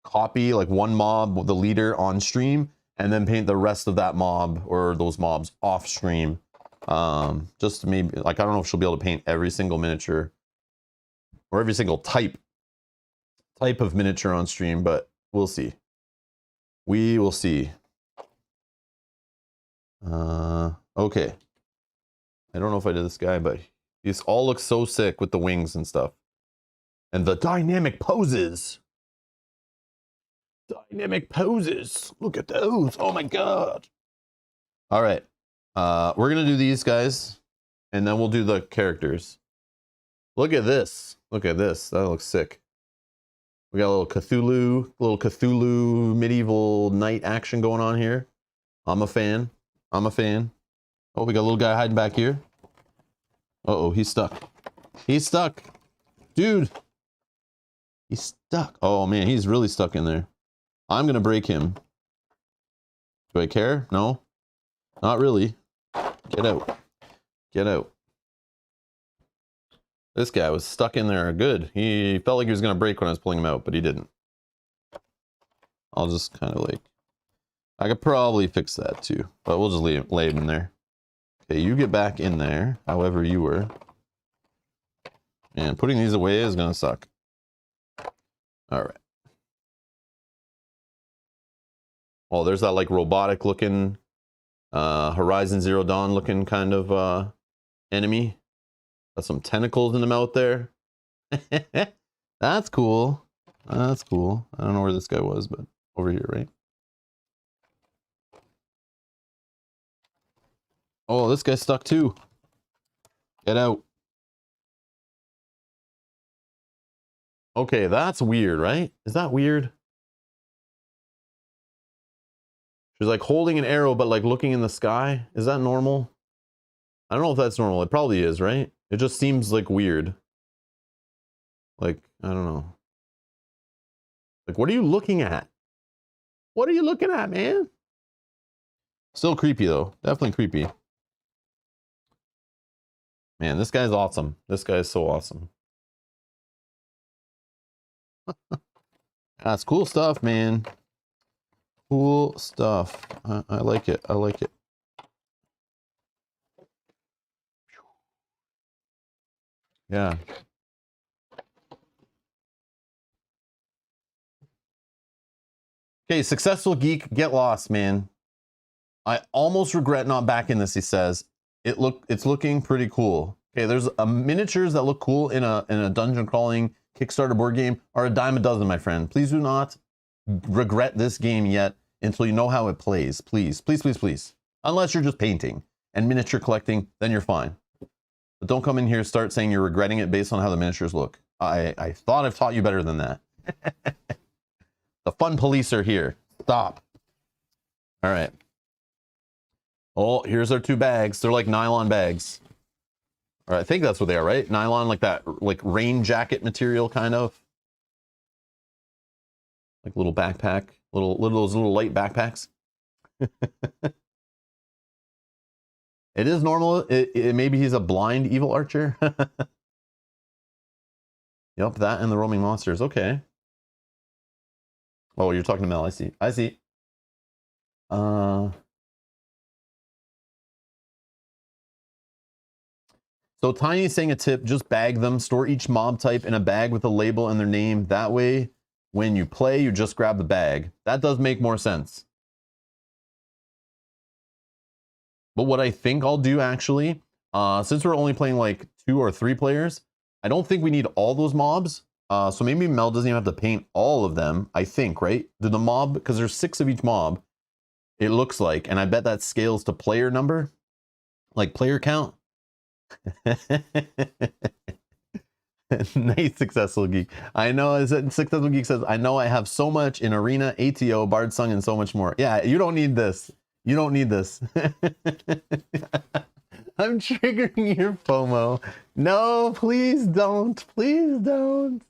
copy, like one mob, the leader on stream, and then paint the rest of that mob or those mobs off stream. Just maybe, like, I don't know if she'll be able to paint every single miniature or every single type of miniature on stream, but we'll see. We will see. Okay. I don't know if I did this guy, but these all look so sick with the wings and stuff. And the dynamic poses. Dynamic poses. Look at those. Oh my god. All right. We're going to do these guys, and then we'll do the characters. Look at this. Look at this. That looks sick. We got a little Cthulhu medieval knight action going on here. I'm a fan. I'm a fan. Oh, we got a little guy hiding back here. Uh-oh, he's stuck. He's stuck. Dude. He's stuck. Oh, man, he's really stuck in there. I'm going to break him. Do I care? No? Not really. Get out. Get out. This guy was stuck in there good. He felt like he was going to break when I was pulling him out, but he didn't. I'll just kind of like... I could probably fix that too, but we'll just lay him in there. Okay, you get back in there, however you were. And putting these away is going to suck. All right. Oh, there's that like robotic looking Horizon Zero Dawn looking kind of enemy. Got some tentacles in the mouth there. That's cool. That's cool. I don't know where this guy was, but over here, right? Oh, this guy's stuck too. Get out. Okay, that's weird, right? Is that weird? She's like holding an arrow, but like looking in the sky. Is that normal? I don't know if that's normal. It probably is, right? It just seems like weird. Like, I don't know. Like, what are you looking at? What are you looking at, man? Still creepy, though. Definitely creepy. Man, this guy's awesome. This guy is so awesome. That's cool stuff, man. Cool stuff. I like it. I like it. Yeah. Okay, successful geek, get lost, man. I almost regret not backing this, he says. It's looking pretty cool. Okay, there's miniatures that look cool in a dungeon crawling Kickstarter board game are a dime a dozen, my friend. Please do not regret this game yet until you know how it plays. Please, please, please, please. Unless you're just painting and miniature collecting, then you're fine. But don't come in here and start saying you're regretting it based on how the miniatures look. I thought I've taught you better than that. The fun police are here. Stop. All right. Oh, here's our two bags. They're like nylon bags. All right, I think that's what they are, right? Nylon, like that, like rain jacket material, kind of. Like little backpack, those little light backpacks. It is normal. Maybe he's a blind evil archer. Yep, that and the roaming monsters. Okay. Oh, you're talking to Mel. I see. I see. So Tiny's saying a tip, just bag them. Store each mob type in a bag with a label and their name. That way, when you play, you just grab the bag. That does make more sense. But what I think I'll do, actually, since we're only playing like 2 or 3 players, I don't think we need all those mobs. So maybe Mel doesn't even have to paint all of them, I think, right? The mob, because there's 6 of each mob, it looks like, and I bet that scales to player number, like player count. Nice, successful geek. I know, successful geek says, I know I have so much in arena, ATO, Bard Sung, and so much more. Yeah, you don't need this. You don't need this. I'm triggering your FOMO. No, please don't. Please don't.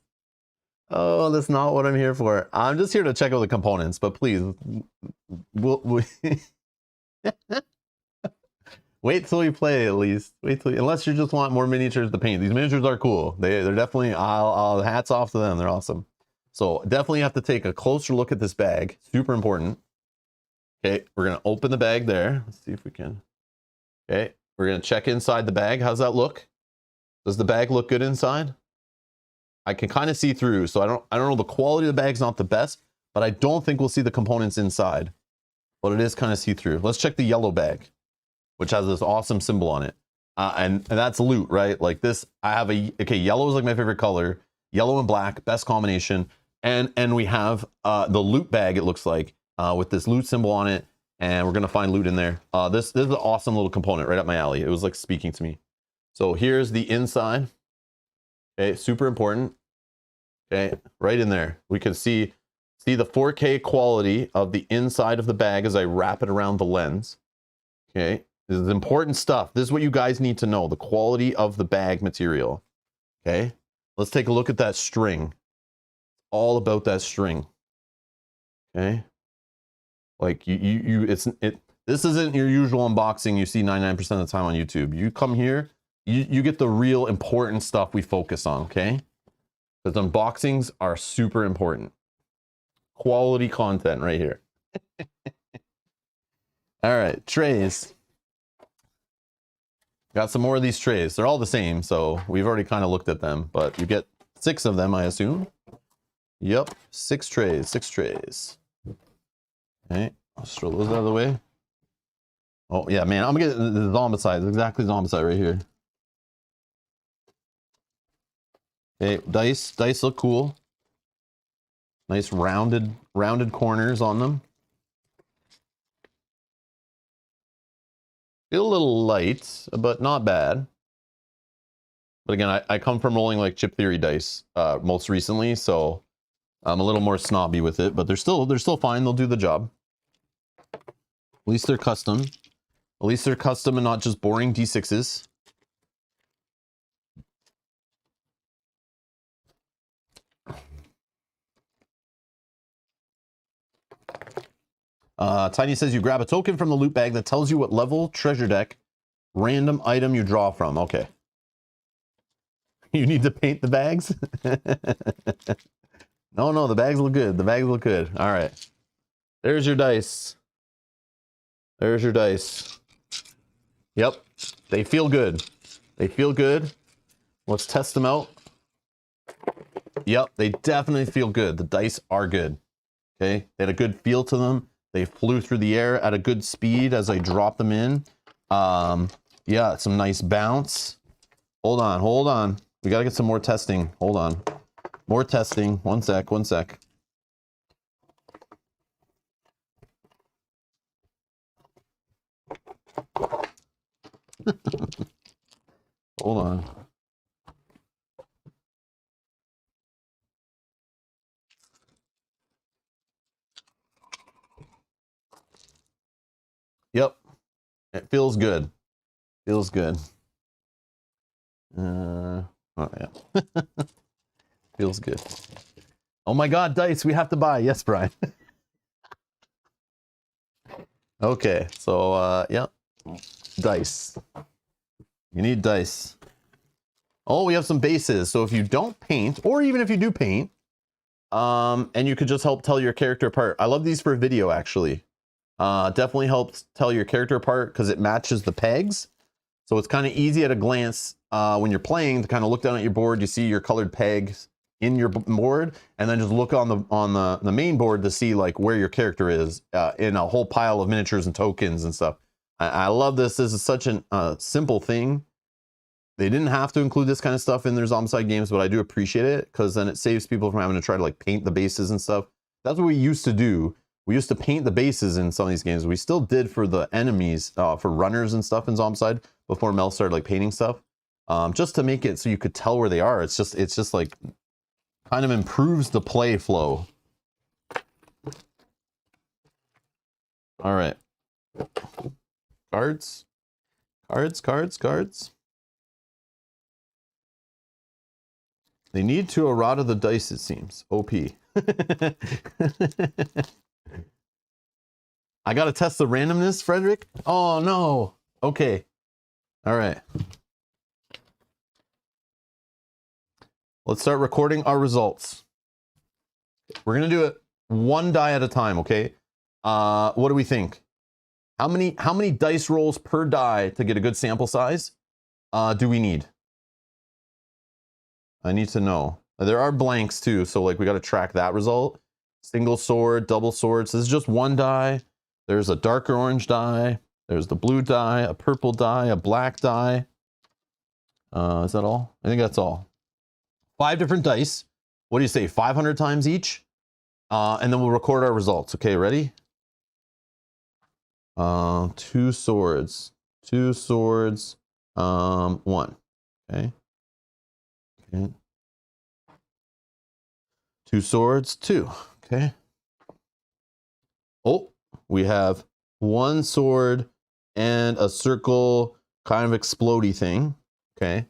Oh, that's not what I'm here for. I'm just here to check out the components, but please, wait till we play at least. Wait till, unless you just want more miniatures to paint. These miniatures are cool. They're definitely, I'll hats off to them. They're awesome. So definitely have to take a closer look at this bag. Super important. Okay, we're gonna open the bag there. Let's see if we can. Okay, we're gonna check inside the bag. How's that look? Does the bag look good inside? I can kind of see through, so I don't know, the quality of the bag's not the best, but I don't think we'll see the components inside. But it is kind of see-through. Let's check the yellow bag, which has this awesome symbol on it. And that's loot, right? Like this, I have okay, yellow is like my favorite color. Yellow and black, best combination. And we have the loot bag, it looks like, with this loot symbol on it. And we're gonna find loot in there. This is an awesome little component right up my alley. It was like speaking to me. So here's the inside. Okay, super important. Okay, right in there. We can see the 4K quality of the inside of the bag as I wrap it around the lens. Okay, this is important stuff. This is what you guys need to know, the quality of the bag material. Okay, let's take a look at that string. All about that string. Okay, like this isn't your usual unboxing you see 99% of the time on YouTube. You come here, you get the real important stuff we focus on, okay? Because unboxings are super important. Quality content right here. All right, trays. Got some more of these trays. They're all the same, so we've already kind of looked at them, but you get 6 of them, I assume. Yep, 6 trays, 6 trays. Okay, Let's throw those out of the way. Oh, yeah, man. I'm going to get the Zombicide. Exactly Zombicide right here. Okay, dice. Dice look cool. Nice rounded corners on them. Feel a little light, but not bad. But again, I come from rolling like chip theory dice most recently, so I'm a little more snobby with it. But they're still fine. They'll do the job. At least they're custom. At least they're custom and not just boring D6s. Tiny says you grab a token from the loot bag that tells you what level treasure deck random item you draw from. Okay. You need to paint the bags? No, the bags look good. The bags look good. All right. There's your dice. There's your dice. Yep. They feel good. They feel good. Let's test them out. Yep, they definitely feel good. The dice are good. Okay. They had a good feel to them. They flew through the air at a good speed as I dropped them in. Yeah, some nice bounce. Hold on. We gotta get some more testing. Hold on. More testing. One sec. Hold on. Yep. It feels good. Feels good. Oh yeah. Feels good. Oh my god, dice, we have to buy. Yes, Brian. Okay, so yeah. Dice. You need dice. Oh, we have some bases. So if you don't paint, or even if you do paint, and you could just help tell your character apart. I love these for video, actually. Definitely helps tell your character apart because it matches the pegs. So it's kind of easy at a glance when you're playing to kind of look down at your board. You see your colored pegs in your board, and then just look on the main board to see like where your character is in a whole pile of miniatures and tokens and stuff. I love this. This is such a simple thing. They didn't have to include this kind of stuff in their Zombicide games, but I do appreciate it because then it saves people from having to try to like paint the bases and stuff. That's what we used to do. We used to paint the bases in some of these games. We still did for the enemies, for runners and stuff in Zombicide before Mel started like painting stuff, just to make it so you could tell where they are. It's just like kind of improves the play flow. All right. Cards. They need to errata the dice, it seems. OP. I gotta test the randomness, Frederick? Oh no. Okay. All right. Let's start recording our results. We're gonna do it one die at a time, okay? What do we think? How many dice rolls per die to get a good sample size do we need? I need to know. There are blanks too, so like we got to track that result. Single sword, double sword. So this is just one die. There's a darker orange die. There's the blue die, a purple die, a black die. Is that all? I think that's all. 5 different dice. What do you say? 500 times each? And then we'll record our results. Okay, ready? 2 swords. 2 swords. 1. Okay. Okay. 2 swords, 2. Okay. Oh, we have 1 sword and a circle kind of explodey thing. Okay.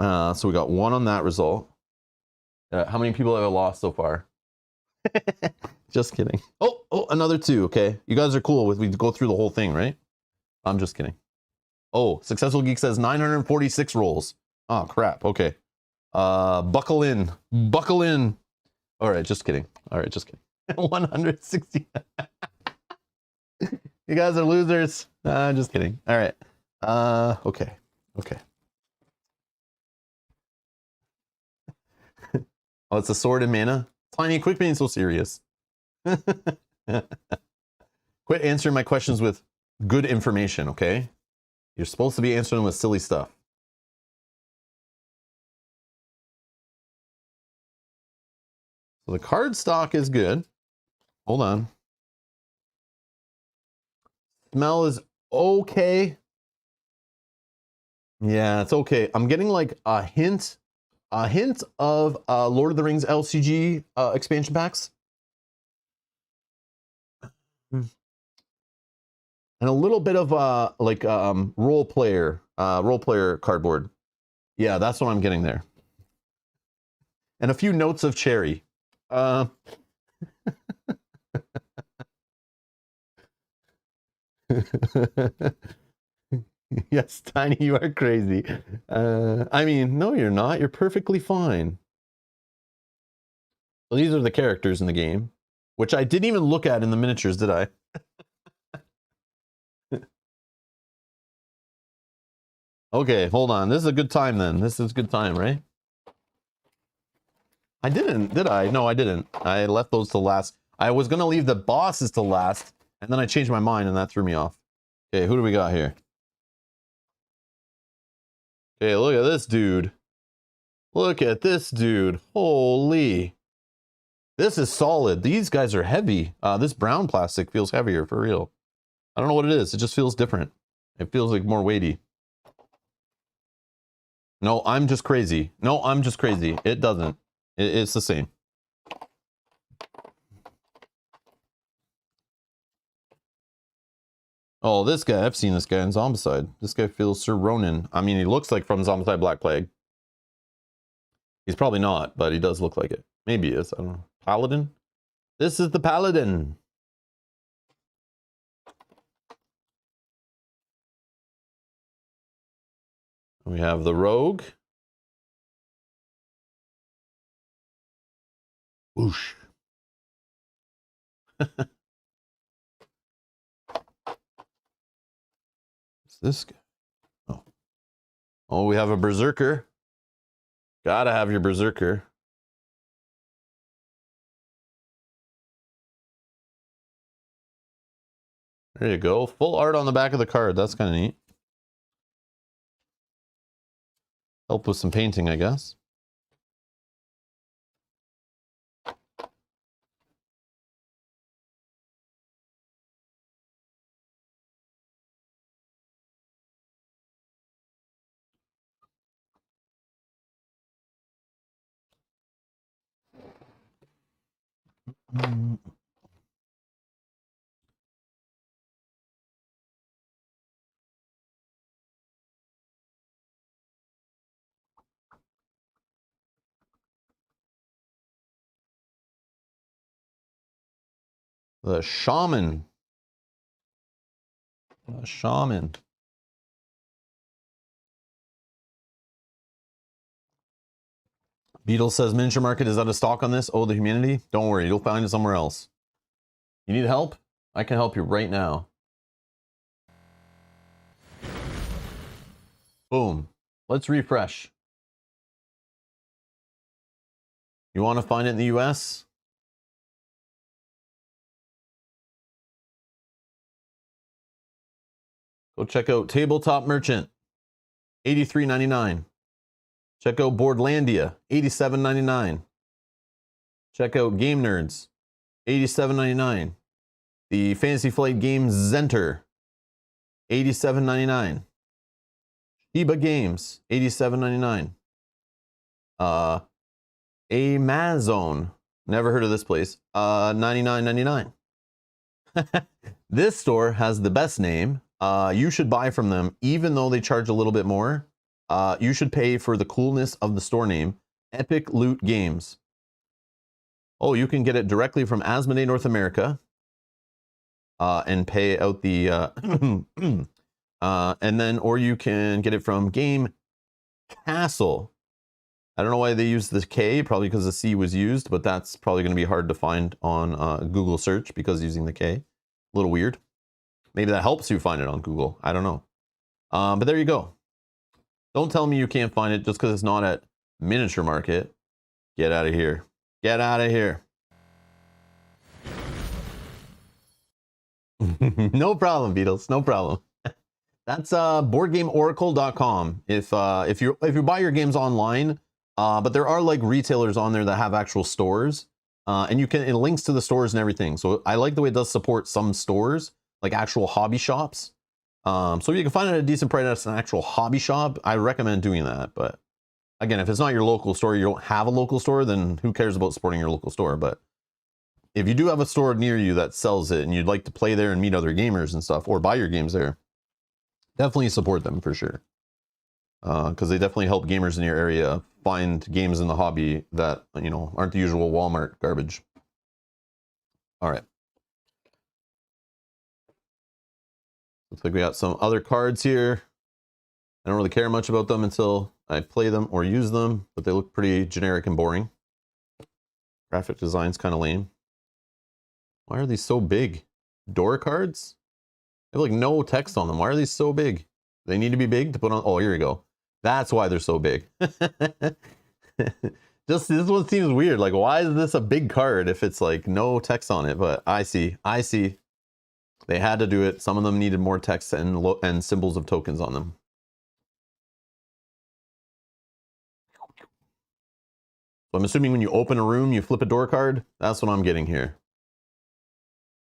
So we got 1 on that result. How many people have I lost so far? Just kidding. Oh, another 2. Okay. You guys are cool with we go through the whole thing, right? I'm just kidding. Oh, Successful Geek says 946 rolls. Oh, crap. Okay. Buckle in. Buckle in. All right, just kidding. All right, just kidding. 160. You guys are losers. Just kidding. All right. Okay. Oh, it's a sword and mana. Tiny, quit being so serious. Quit answering my questions with good information, okay? You're supposed to be answering with silly stuff. So the card stock is good. Hold on. Smell is okay. Yeah, it's okay. I'm getting like a hint of Lord of the Rings LCG expansion packs. And a little bit of like role player cardboard. Yeah, that's what I'm getting there. And a few notes of cherry. Yes, Tiny, you are crazy. I mean, no, you're not. You're perfectly fine. Well, these are the characters in the game, which I didn't even look at in the miniatures, did I? Okay, hold on. This is a good time then. This is a good time, right? I didn't, did I? No, I didn't. I left those to last. I was going to leave the bosses to last, and then I changed my mind, and that threw me off. Okay, who do we got here? Okay, look at this dude. Look at this dude. Holy. This is solid. These guys are heavy. This brown plastic feels heavier, for real. I don't know what it is. It just feels different. It feels like more weighty. No, I'm just crazy. No, I'm just crazy. It doesn't. It's the same. Oh, this guy. I've seen this guy in Zombicide. This guy feels Sir Ronan. I mean, he looks like from Zombicide Black Plague. He's probably not, but he does look like it. Maybe he is. I don't know. Paladin? This is the Paladin. We have the Rogue. Whoosh. What's this guy? Oh. Oh, we have a Berserker. Gotta have your Berserker. There you go. Full art on the back of the card. That's kind of neat. Help with some painting, I guess. The Shaman. The Shaman. Beetle says miniature market is out of stock on this. Oh, the humanity. Don't worry, you'll find it somewhere else. You need help? I can help you right now. Boom. Let's refresh. You want to find it in the US? Go check out Tabletop Merchant, $83.99. Check out Boardlandia, $87.99. Check out Game Nerds, $87.99. The Fantasy Flight Games Zenter, $87.99. Shiba Games, $87.99. Amazon, never heard of this place, $99.99. This store has the best name. You should buy from them, even though they charge a little bit more. You should pay for the coolness of the store name, Epic Loot Games. Oh, you can get it directly from Asmodee North America and pay out the and then, or you can get it from Game Castle. I don't know why they used the K, probably because the C was used, but that's probably going to be hard to find on Google search because using the K. A little weird. Maybe that helps you find it on Google. I don't know. But there you go. Don't tell me you can't find it just because it's not at Miniature Market. Get out of here. Get out of here. No problem, Beatles. No problem. That's boardgameoracle.com. If you buy your games online, but there are like retailers on there that have actual stores, and it links to the stores and everything. So I like the way it does support some stores, like actual hobby shops. So if you can find it at a decent price at an actual hobby shop, I recommend doing that. But again, if it's not your local store, you don't have a local store, then who cares about supporting your local store? But if you do have a store near you that sells it and you'd like to play there and meet other gamers and stuff, or buy your games there, definitely support them for sure. Because they definitely help gamers in your area find games in the hobby that, you know, aren't the usual Walmart garbage. All right. Looks like we got some other cards here. I don't really care much about them until I play them or use them, but they look pretty generic and boring. Graphic design's kind of lame. Why are these so big? Door cards? They have like no text on them. Why are these so big? They need to be big to put on. Oh, here we go. That's why they're so big. Just this one seems weird. Like, why is this a big card if it's like no text on it? But I see. They had to do it. Some of them needed more text and symbols of tokens on them. So I'm assuming when you open a room, you flip a door card. That's what I'm getting here.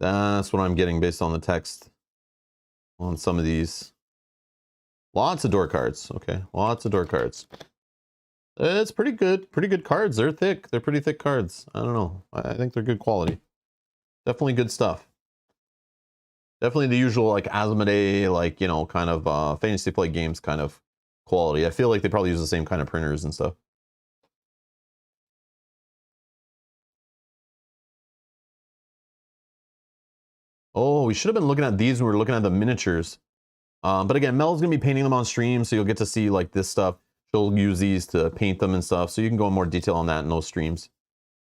That's what I'm getting based on the text on some of these. Lots of door cards. Okay, lots of door cards. It's pretty good. Pretty good cards. They're thick. They're pretty thick cards. I don't know. I think they're good quality. Definitely good stuff. Definitely the usual like Asmodee, like, you know, kind of fantasy play games kind of quality. I feel like they probably use the same kind of printers and stuff. Oh, we should have been looking at these when we were looking at the miniatures. But again, Mel's going to be painting them on stream, so you'll get to see like this stuff. She'll use these to paint them and stuff, so you can go in more detail on that in those streams.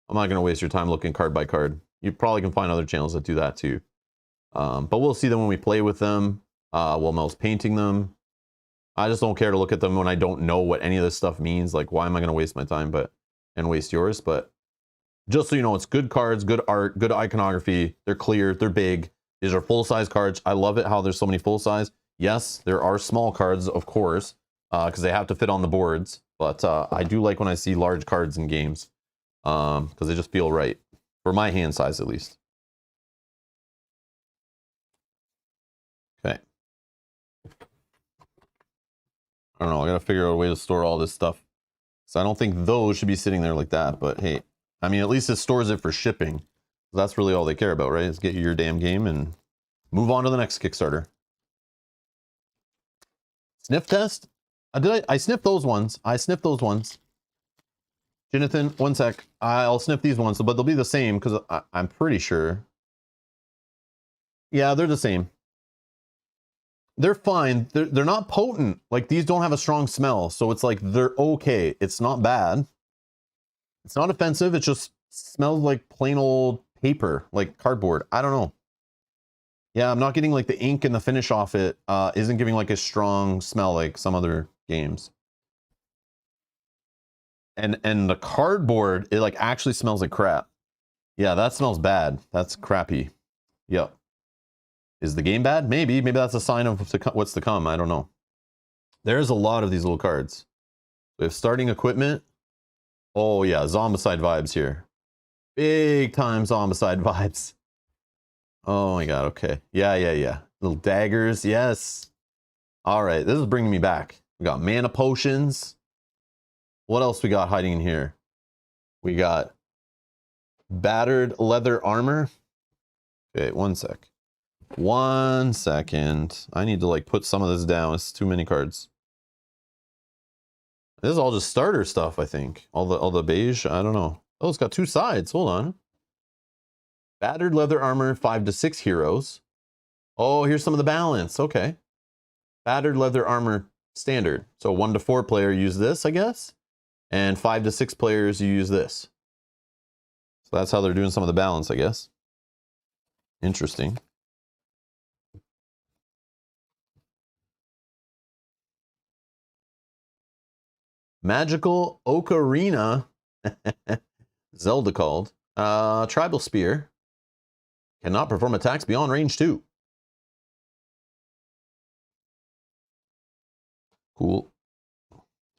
I'm not going to waste your time looking card by card. You probably can find other channels that do that too. But we'll see them when we play with them, while Mel's painting them. I just don't care to look at them when I don't know what any of this stuff means. Like, why am I going to waste my time and waste yours? But just so you know, it's good cards, good art, good iconography. They're clear, they're big. These are full-size cards. I love it how there's so many full-size. Yes, there are small cards, of course, because they have to fit on the boards. But I do like when I see large cards in games, because they just feel right, for my hand size at least. Okay. I don't know, I gotta figure out a way to store all this stuff. So I don't think those should be sitting there like that, but hey, I mean, at least it stores it for shipping. That's really all they care about, right? Is get you your damn game and move on to the next Kickstarter. Sniff test? I sniffed those ones. I sniffed those ones. Jonathan, one sec. I'll sniff these ones, but they'll be the same because I'm pretty sure. Yeah, they're the same. They're fine. They're not potent. Like, these don't have a strong smell, so it's like they're okay. It's not bad. It's not offensive. It just smells like plain old paper, like cardboard. I don't know. Yeah, I'm not getting like the ink and the finish off it. Isn't giving like a strong smell like some other games. And the cardboard, it like actually smells like crap. Yeah, that smells bad. That's crappy. Yep. Is the game bad? Maybe. Maybe that's a sign of what's to come. I don't know. There's a lot of these little cards. We have starting equipment. Oh yeah, Zombicide vibes here. Big time Zombicide vibes. Oh my god, okay. Yeah. Little daggers, yes. All right, this is bringing me back. We got mana potions. What else we got hiding in here? We got battered leather armor. Okay, one sec. 1 second. I need to like put some of this down. It's too many cards. This is all just starter stuff, I think. All the beige, I don't know. Oh, it's got two sides. Hold on. Battered leather armor, 5 to 6 heroes. Oh, here's some of the balance. Okay. Battered leather armor standard. So 1 to 4 player use this, I guess. And 5 to 6 players you use this. So that's how they're doing some of the balance, I guess. Interesting. Magical Ocarina. Zelda called. Tribal Spear. Cannot perform attacks beyond range 2. Cool.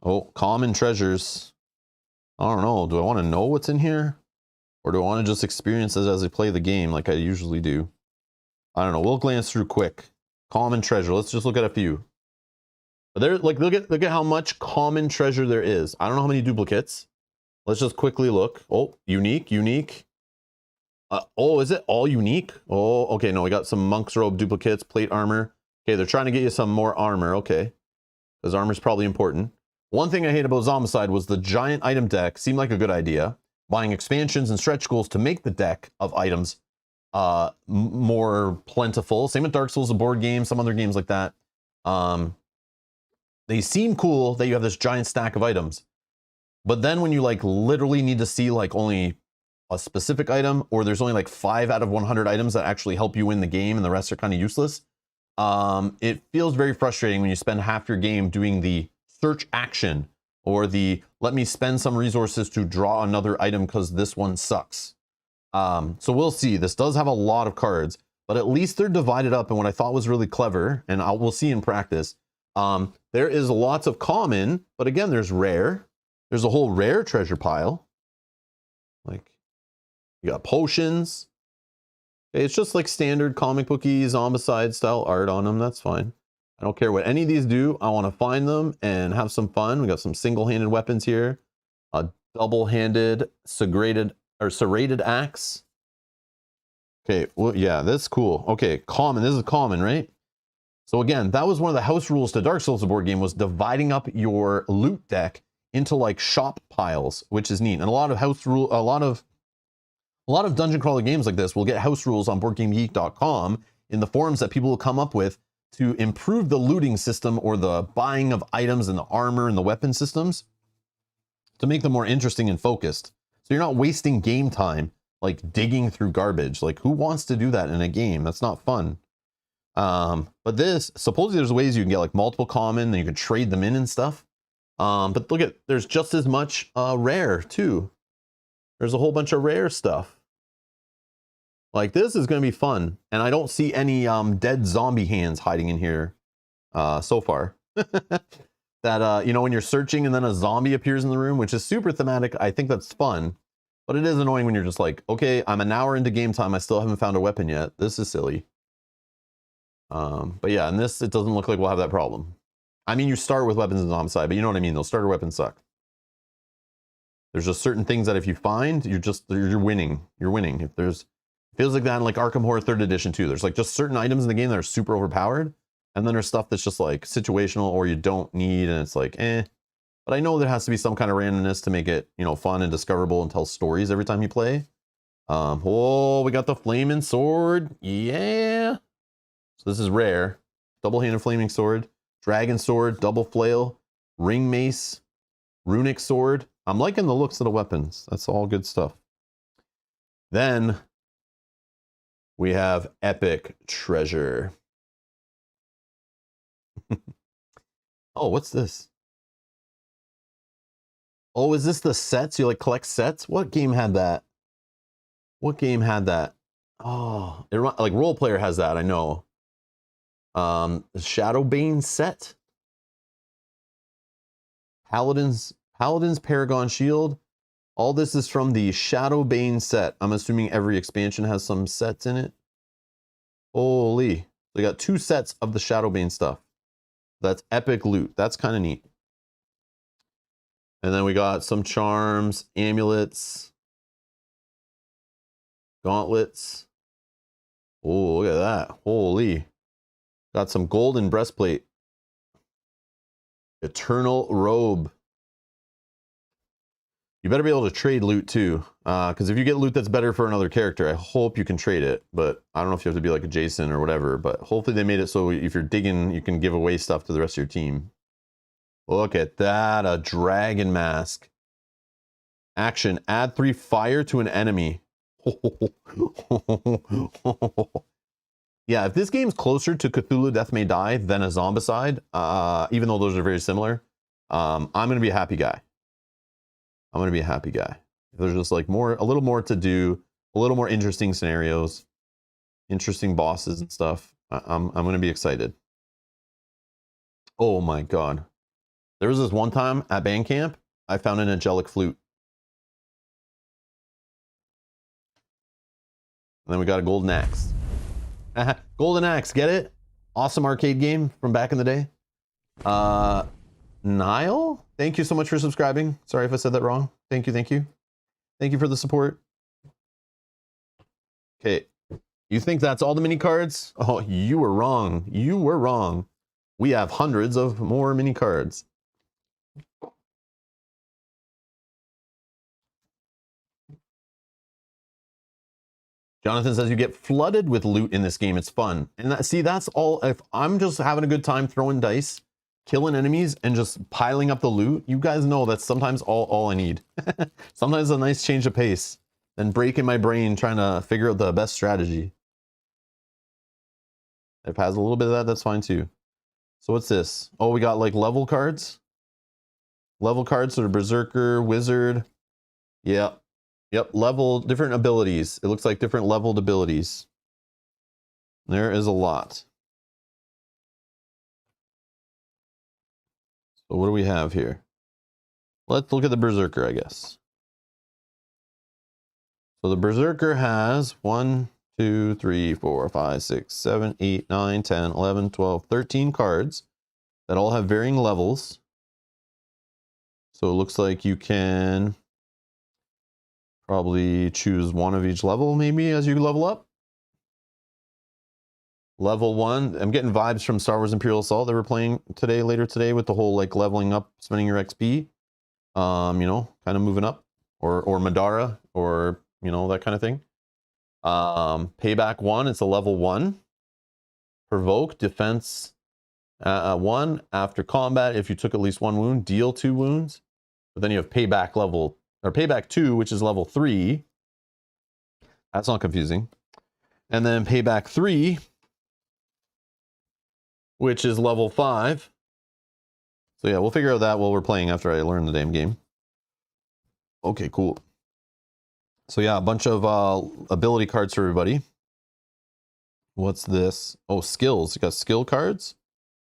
Oh, common treasures. I don't know. Do I want to know what's in here? Or do I want to just experience it as I play the game like I usually do? I don't know. We'll glance through quick. Common treasure. Let's just look at a few. But there, like, look at how much common treasure there is. I don't know how many duplicates. Let's just quickly look. Oh, unique. Oh, is it all unique? Oh, okay. No, we got some monk's robe duplicates, plate armor. Okay, they're trying to get you some more armor. Okay, because armor's probably important. One thing I hate about Zombicide was the giant item deck seemed like a good idea. Buying expansions and stretch goals to make the deck of items more plentiful. Same with Dark Souls, a board game, some other games like that. They seem cool that you have this giant stack of items. But then when you like literally need to see like only a specific item, or there's only like 5 out of 100 items that actually help you win the game and the rest are kind of useless, it feels very frustrating when you spend half your game doing the search action or the let me spend some resources to draw another item because this one sucks. So we'll see. This does have a lot of cards, but at least they're divided up. And what I thought was really clever, and we'll see in practice, there is lots of common, but again, there's rare. There's a whole rare treasure pile. Like, you got potions. Okay, it's just like standard comic booky Zombicide style art on them. That's fine. I don't care what any of these do. I want to find them and have some fun. We got some single-handed weapons here. A double-handed serrated axe. Okay, well, yeah, that's cool. Okay, common. This is common, right? So again, that was one of the house rules to Dark Souls, the board game, was dividing up your loot deck into like shop piles, which is neat. And a lot of a lot of dungeon crawler games like this will get house rules on BoardGameGeek.com in the forums that people will come up with to improve the looting system or the buying of items and the armor and the weapon systems to make them more interesting and focused. So you're not wasting game time like digging through garbage. Like, who wants to do that in a game? That's not fun. But this, supposedly there's ways you can get like multiple common and you can trade them in and stuff. But look at, there's just as much rare too. There's a whole bunch of rare stuff. Like, this is going to be fun. And I don't see any dead zombie hands hiding in here so far. That, you know, when you're searching and then a zombie appears in the room, which is super thematic. I think that's fun. But it is annoying when you're just like, okay, I'm an hour into game time. I still haven't found a weapon yet. This is silly. But yeah, in this, it doesn't look like we'll have that problem. I mean, you start with weapons in Zombicide, but you know what I mean? Those starter weapons suck. There's just certain things that if you find, you're winning. You're winning. If there's, feels like that in like Arkham Horror 3rd Edition too. There's like just certain items in the game that are super overpowered. And then there's stuff that's just like situational or you don't need, and it's like, eh. But I know there has to be some kind of randomness to make it, you know, fun and discoverable and tell stories every time you play. Oh, we got the flaming sword. Yeah. So this is rare. Double-handed flaming sword, dragon sword, double flail, ring mace, runic sword. I'm liking the looks of the weapons. That's all good stuff. Then we have epic treasure. Oh, what's this? Oh, is this the sets? You like collect sets? What game had that? What game had that? Oh, like Role Player has that, I know. The Shadowbane set. Paladin's Paragon Shield. All this is from the Shadowbane set. I'm assuming every expansion has some sets in it. Holy. We got 2 sets of the Shadowbane stuff. That's epic loot. That's kind of neat. And then we got some charms, amulets, gauntlets. Oh, look at that. Holy. Got some golden breastplate. Eternal robe. You better be able to trade loot too. Because if you get loot that's better for another character, I hope you can trade it. But I don't know if you have to be like a Jason or whatever. But hopefully they made it so if you're digging, you can give away stuff to the rest of your team. Look at that. A dragon mask. Action. Add 3 fire to an enemy. Yeah, if this game's closer to Cthulhu Death May Die than a Zombicide, even though those are very similar, I'm going to be a happy guy. I'm going to be a happy guy. If there's just like a little more to do, a little more interesting scenarios, interesting bosses and stuff, I'm going to be excited. Oh my God. There was this one time at band camp, I found an angelic flute. And then we got a golden axe. Golden axe, get it? Awesome arcade game from back in the day. Niall, thank you so much for subscribing. Sorry if I said that wrong. Thank you, thank you. Thank you for the support. Okay, you think that's all the mini cards? Oh, you were wrong. You were wrong. We have hundreds of more mini cards. Jonathan says you get flooded with loot in this game. It's fun. And that, see, that's all. If I'm just having a good time throwing dice, killing enemies, and just piling up the loot, you guys know that's sometimes all I need. Sometimes a nice change of pace than breaking my brain trying to figure out the best strategy. If it has a little bit of that, that's fine too. So what's this? Oh, we got like level cards. Level cards, sort of Berserker, Wizard. Yep. Yep, level, different abilities. It looks like different leveled abilities. There is a lot. So what do we have here? Let's look at the Berserker, I guess. So the Berserker has 1, 2, 3, 4, 5, 6, 7, 8, 9, 10, 11, 12, 13 cards that all have varying levels. So it looks like you can probably choose one of each level maybe as you level up. Level 1, I'm getting vibes from Star Wars Imperial Assault that we're playing today, later today, with the whole like leveling up, spending your XP. You know, kind of moving up. Or Madara, or, you know, that kind of thing. Payback 1, it's a level 1. Provoke, defense 1. After combat, if you took at least 1 wound, deal 2 wounds. But then you have payback level, or payback 2, which is level 3. That's not confusing. And then payback 3, which is level 5. So yeah, we'll figure out that while we're playing after I learn the damn game. Okay, cool. So yeah, a bunch of ability cards for everybody. What's this? Oh, skills. You got skill cards.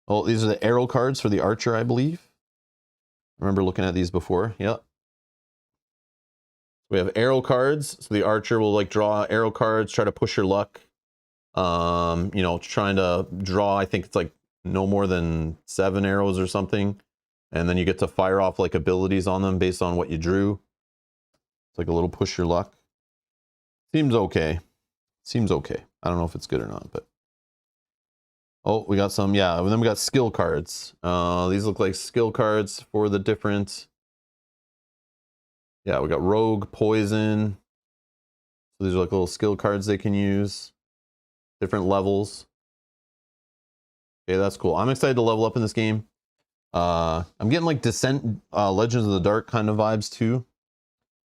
Oh, these are the arrow cards for the archer, I believe. I remember looking at these before. Yep. We have arrow cards. So the archer will like draw arrow cards, try to push your luck. You know, trying to draw, I think it's like no more than 7 arrows or something. And then you get to fire off like abilities on them based on what you drew. It's like a little push your luck. Seems okay. Seems okay. I don't know if it's good or not, but. Oh, we got some, yeah. And then we got skill cards. These look like skill cards for the different. Yeah, we got rogue, poison. So these are like little skill cards they can use. Different levels. Okay, that's cool. I'm excited to level up in this game. I'm getting like Descent, Legends of the Dark kind of vibes too.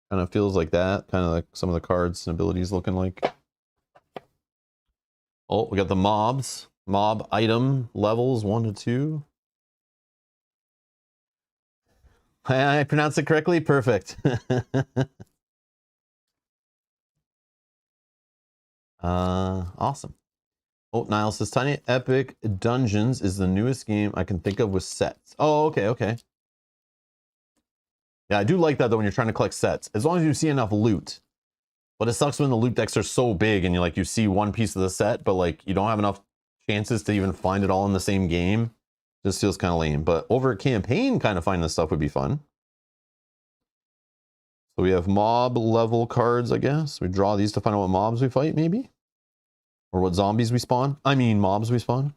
Kind of feels like that. Kind of like some of the cards and abilities looking like. Oh, we got the mobs. Mob item levels 1 to 2. I pronounced it correctly? Perfect. Awesome. Oh, Niall says, Tiny Epic Dungeons is the newest game I can think of with sets. Oh, okay, okay. Yeah, I do like that though when you're trying to collect sets. As long as you see enough loot. But it sucks when the loot decks are so big and you see one piece of the set, but like you don't have enough chances to even find it all in the same game. Just feels kind of lame. But over a campaign, kind of finding this stuff would be fun. So we have mob level cards, I guess. We draw these to find out what mobs we fight, maybe? Or what zombies we spawn. I mean, mobs we spawn.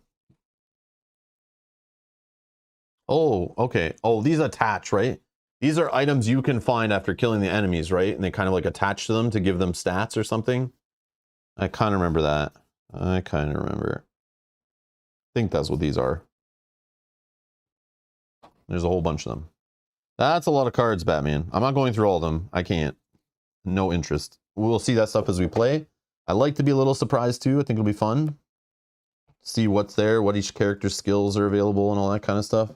Oh, okay. Oh, these attach, right? These are items you can find after killing the enemies, right? And they kind of like attach to them to give them stats or something. I kind of remember that. I kind of remember. I think that's what these are. There's a whole bunch of them. That's a lot of cards, Batman. I'm not going through all of them. I can't. No interest. We'll see that stuff as we play. I like to be a little surprised too. I think it'll be fun. See what's there, what each character's skills are available and all that kind of stuff.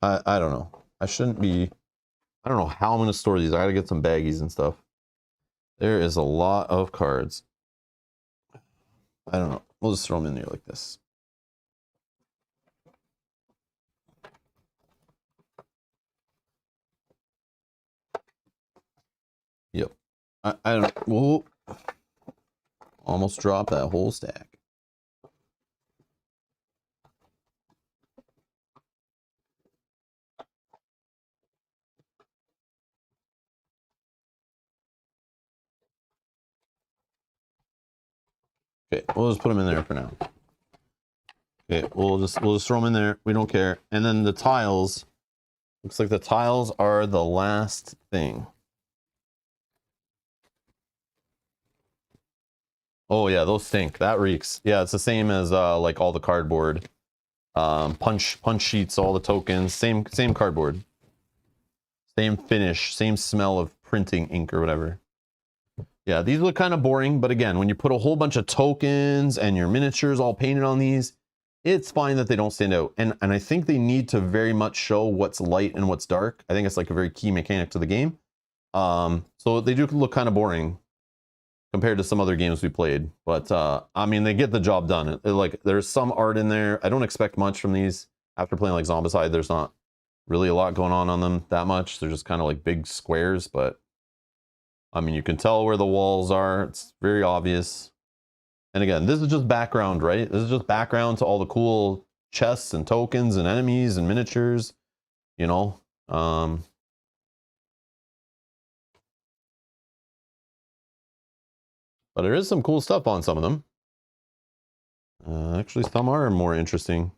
I don't know. I shouldn't be. I don't know how I'm going to store these. I got to get some baggies and stuff. There is a lot of cards. I don't know. We'll just throw them in there like this. I don't. Whoa. Almost dropped that whole stack. Okay, we'll just put them in there for now. Okay, we'll just throw them in there. We don't care. And then the tiles. Looks like the tiles are the last thing. Oh yeah, those stink. That reeks. Yeah, it's the same as like all the cardboard. Punch sheets, all the tokens, same cardboard. Same finish, same smell of printing ink or whatever. Yeah, these look kind of boring, but again, when you put a whole bunch of tokens and your miniatures all painted on these, it's fine that they don't stand out. And I think they need to very much show what's light and what's dark. I think it's like a very key mechanic to the game. So they do look kind of boring compared to some other games we played. But I mean, they get the job done. Like there's some art in there. I don't expect much from these. After playing like Zombicide, there's not really a lot going on them that much. They're just kind of like big squares, but I mean, you can tell where the walls are. It's very obvious. And again, this is just background, right? This is just background to all the cool chests and tokens and enemies and miniatures, you know. But there is some cool stuff on some of them. Actually, some are more interesting.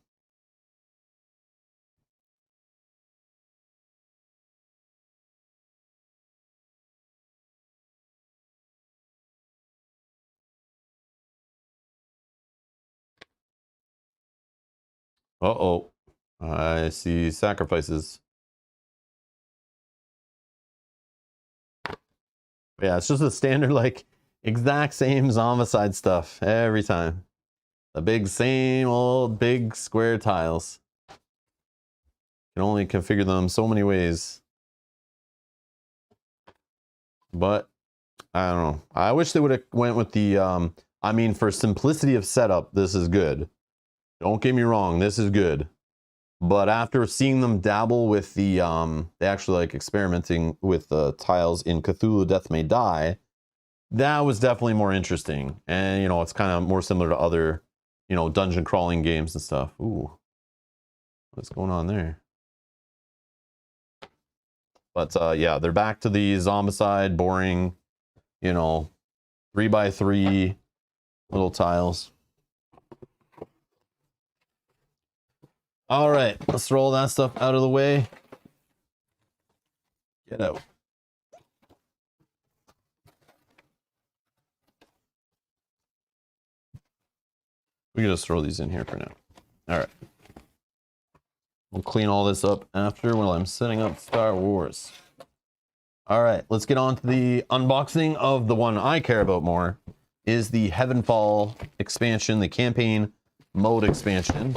Uh-oh. I see sacrifices. Yeah, it's just the standard, like, exact same Zombicide stuff every time. The big, same old big square tiles. You can only configure them so many ways. But, I don't know. I wish they would have went with the, I mean, for simplicity of setup, this is good. Don't get me wrong, this is good. But after seeing them dabble with the, they actually like experimenting with the tiles in Cthulhu Death May Die, that was definitely more interesting. And, you know, it's kind of more similar to other, you know, dungeon crawling games and stuff. Ooh, what's going on there? But yeah, they're back to the Zombicide, boring, you know, 3x3 little tiles. All right, let's roll that stuff out of the way. Get out. We can just throw these in here for now. All right. We'll clean all this up after while I'm setting up Star Wars. All right, let's get on to the unboxing of the one I care about more, is the Heavenfall expansion, the campaign mode expansion.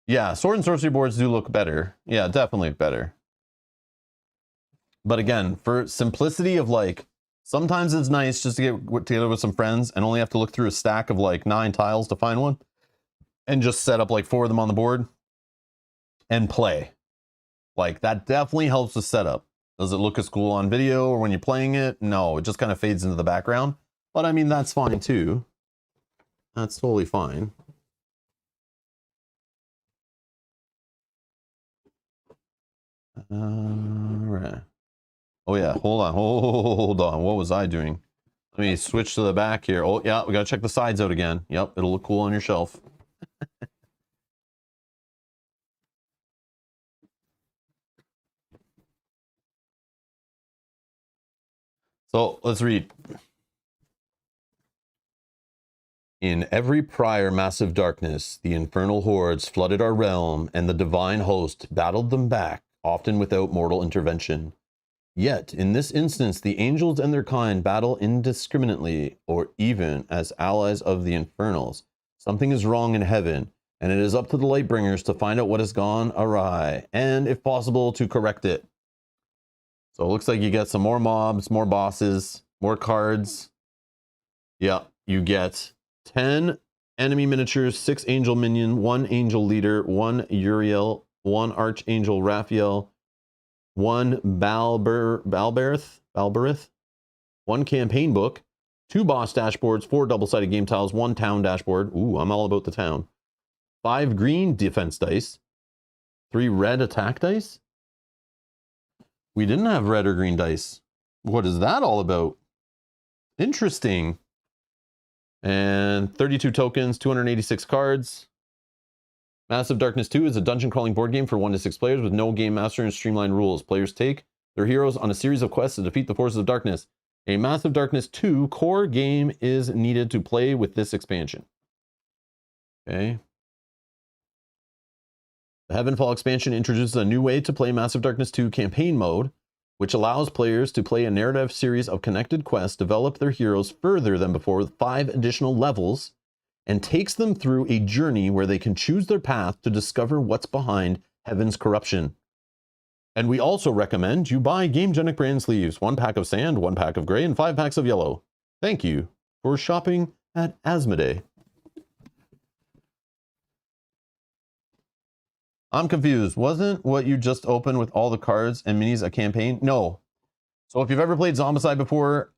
Yeah, sword and sorcery boards do look better. Yeah, definitely better. But again, for simplicity of like, sometimes it's nice just to get together with some friends and only have to look through a stack of like 9 tiles to find one and just set up like 4 of them on the board and play. Like that definitely helps with setup. Does it look as cool on video or when you're playing it? No, it just kind of fades into the background. But I mean, that's fine too. That's totally fine. All right. Oh yeah, hold on. What was I doing? Let me switch to the back here. Oh yeah, we gotta check the sides out again. Yep, it'll look cool on your shelf. So let's read. In every prior massive darkness, the infernal hordes flooded our realm, and the divine host battled them back, often without mortal intervention. Yet, in this instance, the angels and their kind battle indiscriminately, or even as allies of the infernals. Something is wrong in heaven, and it is up to the Lightbringers to find out what has gone awry, and, if possible, to correct it. So it looks like you get some more mobs, more bosses, more cards. Yeah, you get 10 enemy miniatures, 6 angel minion, 1 angel leader, 1 Uriel, 1 archangel Raphael, 1 Balberith, 1 campaign book, 2 boss dashboards, 4 double-sided game tiles, 1 town dashboard. Ooh, I'm all about the town. 5 green defense dice, 3 red attack dice. We didn't have red or green dice. What is that all about? Interesting. And 32 tokens, 286 cards. Massive Darkness 2 is a dungeon crawling board game for 1 to 6 players with no game master and streamlined rules. Players take their heroes on a series of quests to defeat the forces of darkness. A Massive Darkness 2 core game is needed to play with this expansion. Okay. The Heavenfall expansion introduces a new way to play Massive Darkness 2 campaign mode, which allows players to play a narrative series of connected quests, develop their heroes further than before with 5 additional levels, and takes them through a journey where they can choose their path to discover what's behind Heaven's corruption. And we also recommend you buy Gamegenic brand sleeves, 1 pack of sand, 1 pack of gray, and 5 packs of yellow. Thank you for shopping at Asmodee. I'm confused. Wasn't what you just opened with all the cards and minis a campaign? No. So if you've ever played Zombicide before,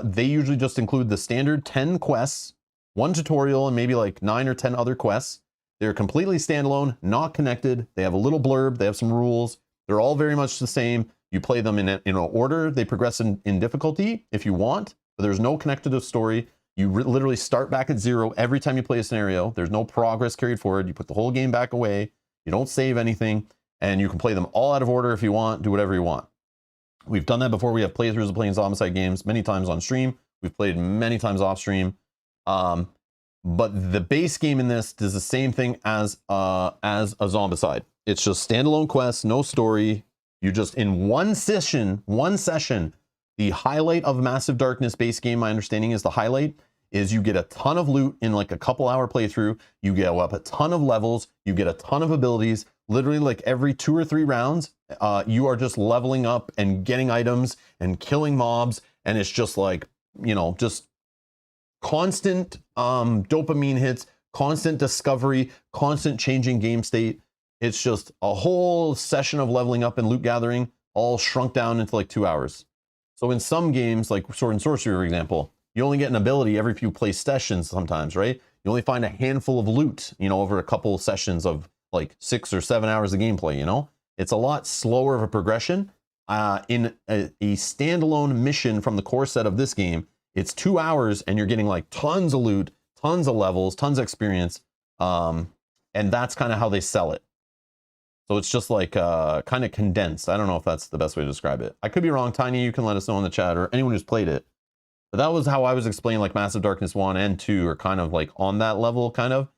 they usually just include the standard 10 quests, 1 tutorial, and maybe like 9 or 10 other quests. They're completely standalone, not connected. They have a little blurb. They have some rules. They're all very much the same. You play them in an order. They progress in difficulty if you want, but there's no connected story. You literally start back at 0 every time you play a scenario. There's no progress carried forward. You put the whole game back away. You don't save anything, and you can play them all out of order if you want, do whatever you want. We've done that before. We have playthroughs of playing Zombicide games many times on stream. We've played many times off stream. But the base game in this does the same thing as a Zombicide. It's just standalone quests, no story. You just, in one session, the highlight of Massive Darkness base game, my understanding is the highlight, is you get a ton of loot in like a couple hour playthrough. You get up a ton of levels. You get a ton of abilities. Literally like every 2 or 3 rounds, you are just leveling up and getting items and killing mobs. And it's just like, you know, just constant dopamine hits, constant discovery, constant changing game state. It's just a whole session of leveling up and loot gathering, all shrunk down into like 2 hours. So in some games, like Sword and Sorcery, for example, you only get an ability every few play sessions sometimes, right? You only find a handful of loot, you know, over a couple sessions of like 6 or 7 hours of gameplay, you know? It's a lot slower of a progression. In a standalone mission from the core set of this game, it's 2 hours and you're getting like tons of loot, tons of levels, tons of experience. And that's kind of how they sell it. So it's just like kind of condensed. I don't know if that's the best way to describe it. I could be wrong. Tiny, you can let us know in the chat, or anyone who's played it. But that was how I was explaining like Massive Darkness 1 and 2 are kind of like on that level, kind of.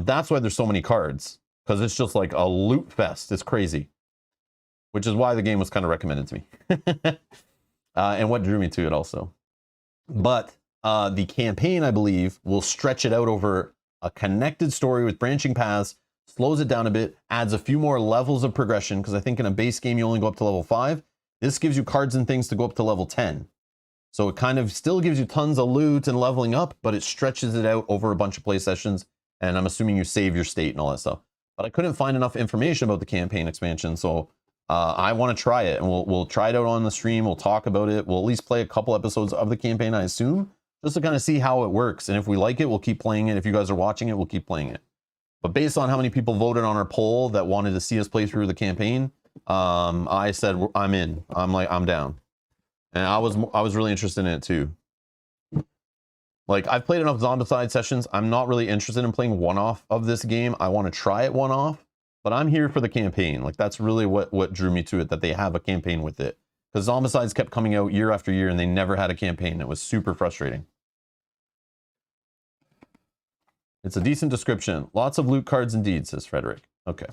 That's why there's so many cards, because it's just like a loot fest. It's crazy. Which is why the game was kind of recommended to me. And what drew me to it also. But the campaign, I believe, will stretch it out over a connected story with branching paths, slows it down a bit, adds a few more levels of progression, because I think in a base game you only go up to level 5. This gives you cards and things to go up to level 10. So it kind of still gives you tons of loot and leveling up, but it stretches it out over a bunch of play sessions. And I'm assuming you save your state and all that stuff. But I couldn't find enough information about the campaign expansion, so I want to try it. And we'll try it out on the stream. We'll talk about it. We'll at least play a couple episodes of the campaign, I assume, just to kind of see how it works. And if we like it, we'll keep playing it. If you guys are watching it, we'll keep playing it. But based on how many people voted on our poll that wanted to see us play through the campaign, I said I'm in. I'm down. And I was really interested in it too. Like, I've played enough Zombicide sessions. I'm not really interested in playing one-off of this game. I want to try it one-off, but I'm here for the campaign. Like, that's really what drew me to it, that they have a campaign with it. Because Zombicides kept coming out year after year and they never had a campaign. It was super frustrating. It's a decent description. Lots of loot cards indeed, says Frederick. Okay.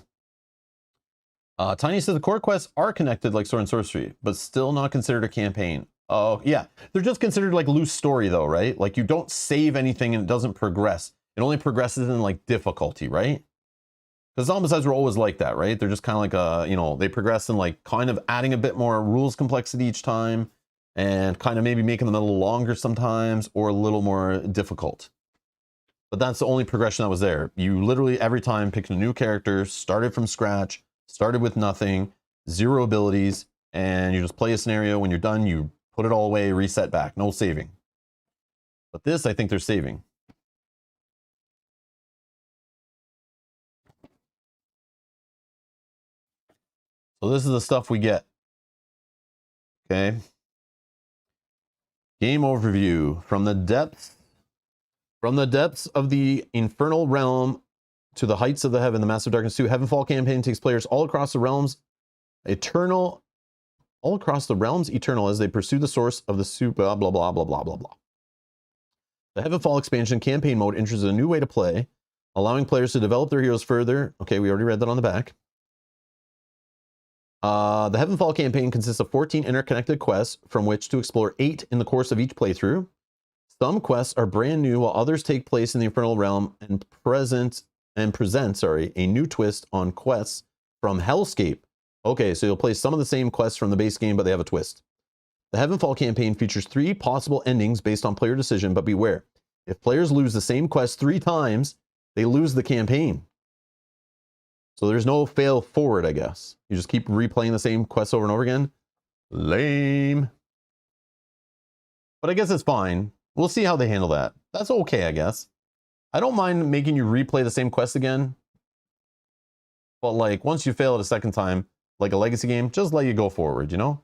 Tiny says the core quests are connected like Sword and Sorcery, but still not considered a campaign. Oh, yeah. They're just considered like loose story though, right? Like you don't save anything and it doesn't progress. It only progresses in like difficulty, right? Because Zombicides were always like that, right? They're just kind of like, you know, they progress in like kind of adding a bit more rules complexity each time and kind of maybe making them a little longer sometimes or a little more difficult. But that's the only progression that was there. You literally every time picked a new character, started from scratch, started with nothing, 0 abilities, and you just play a scenario. When you're done, you put it all away, reset back, no saving. But this, I think they're saving. So this is the stuff we get. Okay. Game overview. From the depths of the infernal realm to the heights of the heaven, the Massive Darkness 2 Heavenfall campaign takes players all across the realms eternal as they pursue the source of the soup, blah blah blah blah blah blah blah. The Heavenfall expansion campaign mode introduces a new way to play, allowing players to develop their heroes further. Okay, we already read that on the back. The Heavenfall campaign consists of 14 interconnected quests, from which to explore 8 in the course of each playthrough. Some quests are brand new, while others take place in the Infernal Realm and present a new twist on quests from Hellscape. Okay, so you'll play some of the same quests from the base game, but they have a twist. The Heavenfall campaign features 3 possible endings based on player decision, but beware. If players lose the same quest 3 times, they lose the campaign. So there's no fail forward, I guess. You just keep replaying the same quests over and over again. Lame. But I guess it's fine. We'll see how they handle that. That's okay, I guess. I don't mind making you replay the same quest again. But like, once you fail it a second time, like a legacy game, just let you go forward, you know?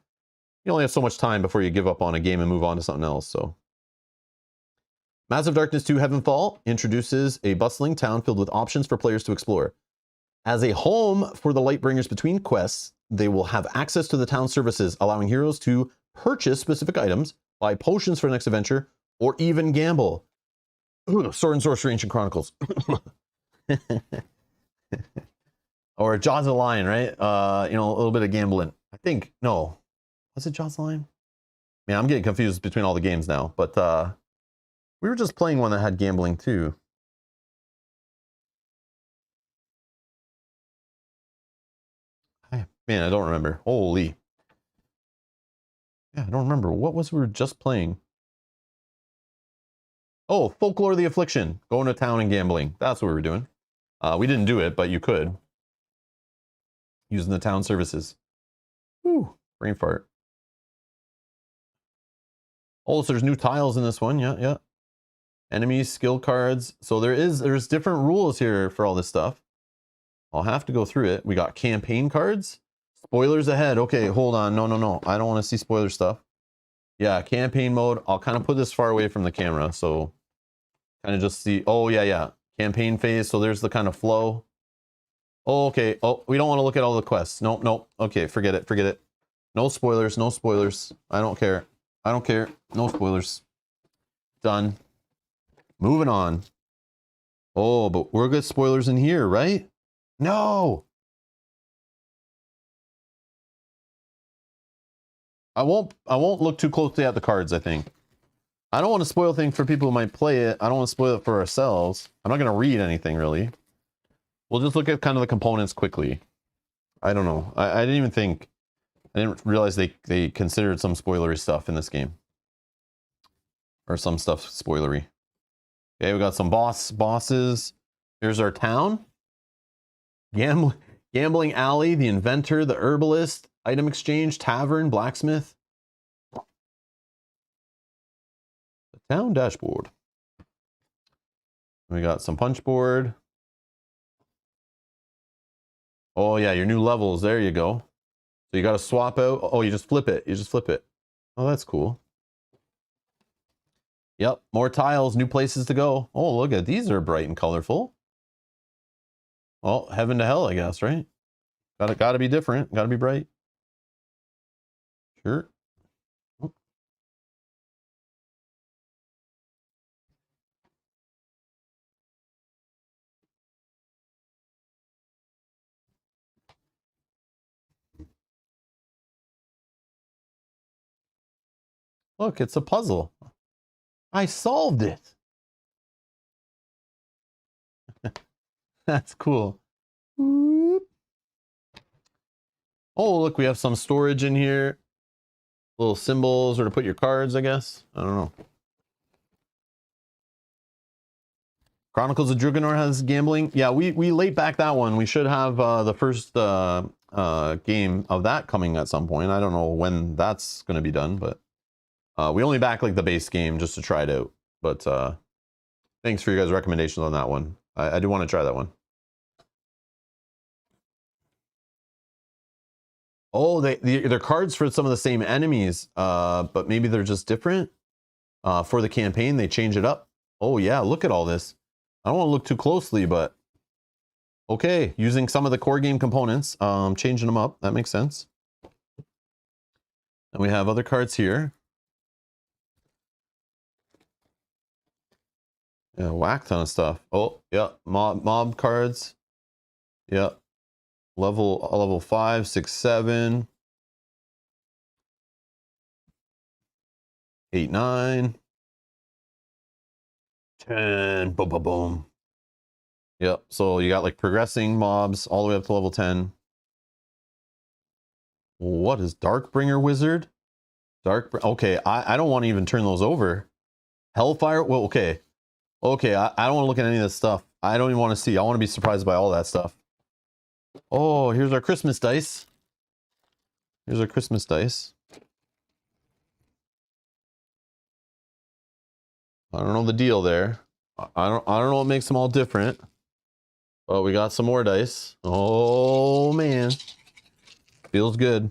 You only have so much time before you give up on a game and move on to something else, so. Massive Darkness 2 Heavenfall introduces a bustling town filled with options for players to explore. As a home for the Lightbringers between quests, they will have access to the town services, allowing heroes to purchase specific items, buy potions for the next adventure, or even gamble. Sword and Sorcery Ancient Chronicles. Or Jaws of the Lion, right? You know, a little bit of gambling. I think, no. Was it Jaws of the Lion? Man, I'm getting confused between all the games now, but we were just playing one that had gambling too. Man, I don't remember. Holy. Yeah, I don't remember. What was we were just playing? Oh, Folklore of the Affliction. Going to town and gambling. That's what we were doing. We didn't do it, but you could. Using the town services. Whew. Brain fart. Oh, so there's new tiles in this one. Yeah, yeah. Enemies, skill cards. So there's different rules here for all this stuff. I'll have to go through it. We got campaign cards. Spoilers ahead. Okay, hold on. No. I don't want to see spoiler stuff. Yeah, campaign mode. I'll kind of put this far away from the camera, so kind of just see. Oh, yeah. Campaign phase. So there's the kind of flow. Oh, okay. Oh, we don't want to look at all the quests. Nope. Okay, forget it. No spoilers. I don't care. No spoilers. Done. Moving on. Oh, but we're good spoilers in here, right? No. I won't look too closely at the cards, I think. I don't want to spoil things for people who might play it. I don't want to spoil it for ourselves. I'm not going to read anything, really. We'll just look at kind of the components quickly. I don't know. I didn't realize they considered some spoilery stuff in this game. Or some stuff spoilery. Okay, we got some bosses. Here's our town. Gambling alley, the inventor, the herbalist, item exchange, tavern, blacksmith. The town dashboard. We got some punch board. Oh yeah, your new levels. There you go. So you got to swap out. Oh, you just flip it. Oh, that's cool. Yep, more tiles, new places to go. Oh, look at these are bright and colorful. Well, heaven to hell, I guess, right? Gotta be different. Gotta be bright. Sure. Look, it's a puzzle. I solved it. That's cool. Oh, look, we have some storage in here. Little symbols or to put your cards, I guess. I don't know. Chronicles of Dragonor has gambling. Yeah, we laid back that one. We should have the first game of that coming at some point. I don't know when that's going to be done, but we only back like the base game just to try it out. But thanks for your guys' recommendations on that one. I do want to try that one. Oh, they're cards for some of the same enemies, but maybe they're just different. For the campaign, they change it up. Oh yeah, look at all this. I don't want to look too closely, but okay, using some of the core game components, changing them up. That makes sense. And we have other cards here. Yeah, whack ton of stuff. Oh, yeah, mob cards. Yeah. Level 5, 6, 7, 8, 9, 10. Boom, boom, boom. Yep. So you got like progressing mobs all the way up to level 10. What is Darkbringer Wizard? Okay, I don't want to even turn those over. Hellfire. Well, okay. Okay, I don't want to look at any of this stuff. I don't even want to see. I want to be surprised by all that stuff. Oh, here's our Christmas dice. Here's our Christmas dice. I don't know the deal there. I don't know what makes them all different. But we got some more dice. Oh man. Feels good.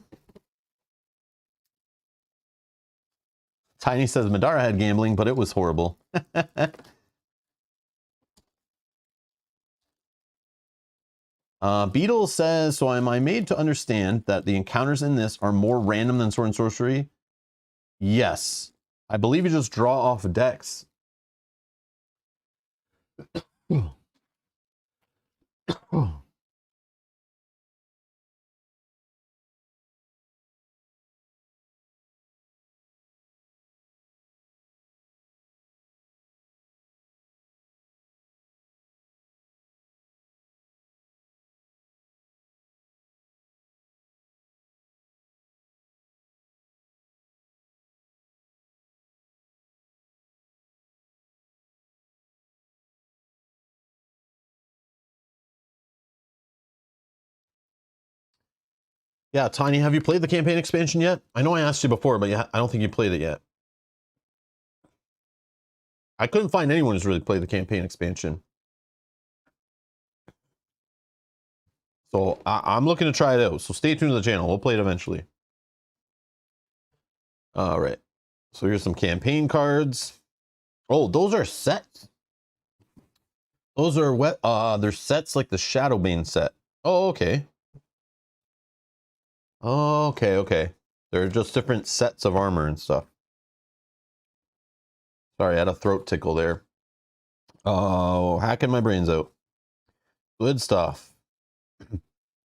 Tiny says Madara had gambling, but it was horrible. Beetle says, so am I made to understand that the encounters in this are more random than Sword and Sorcery? Yes. I believe you just draw off decks. Yeah, Tiny, have you played the campaign expansion yet? I know I asked you before, but I don't think you played it yet. I couldn't find anyone who's really played the campaign expansion. So I'm looking to try it out. So stay tuned to the channel. We'll play it eventually. All right. So here's some campaign cards. Oh, those are sets. Those are they're sets like the Shadowbane set. Oh, okay. Okay, okay. They're just different sets of armor and stuff. Sorry, I had a throat tickle there. Oh, hacking my brains out. Good stuff.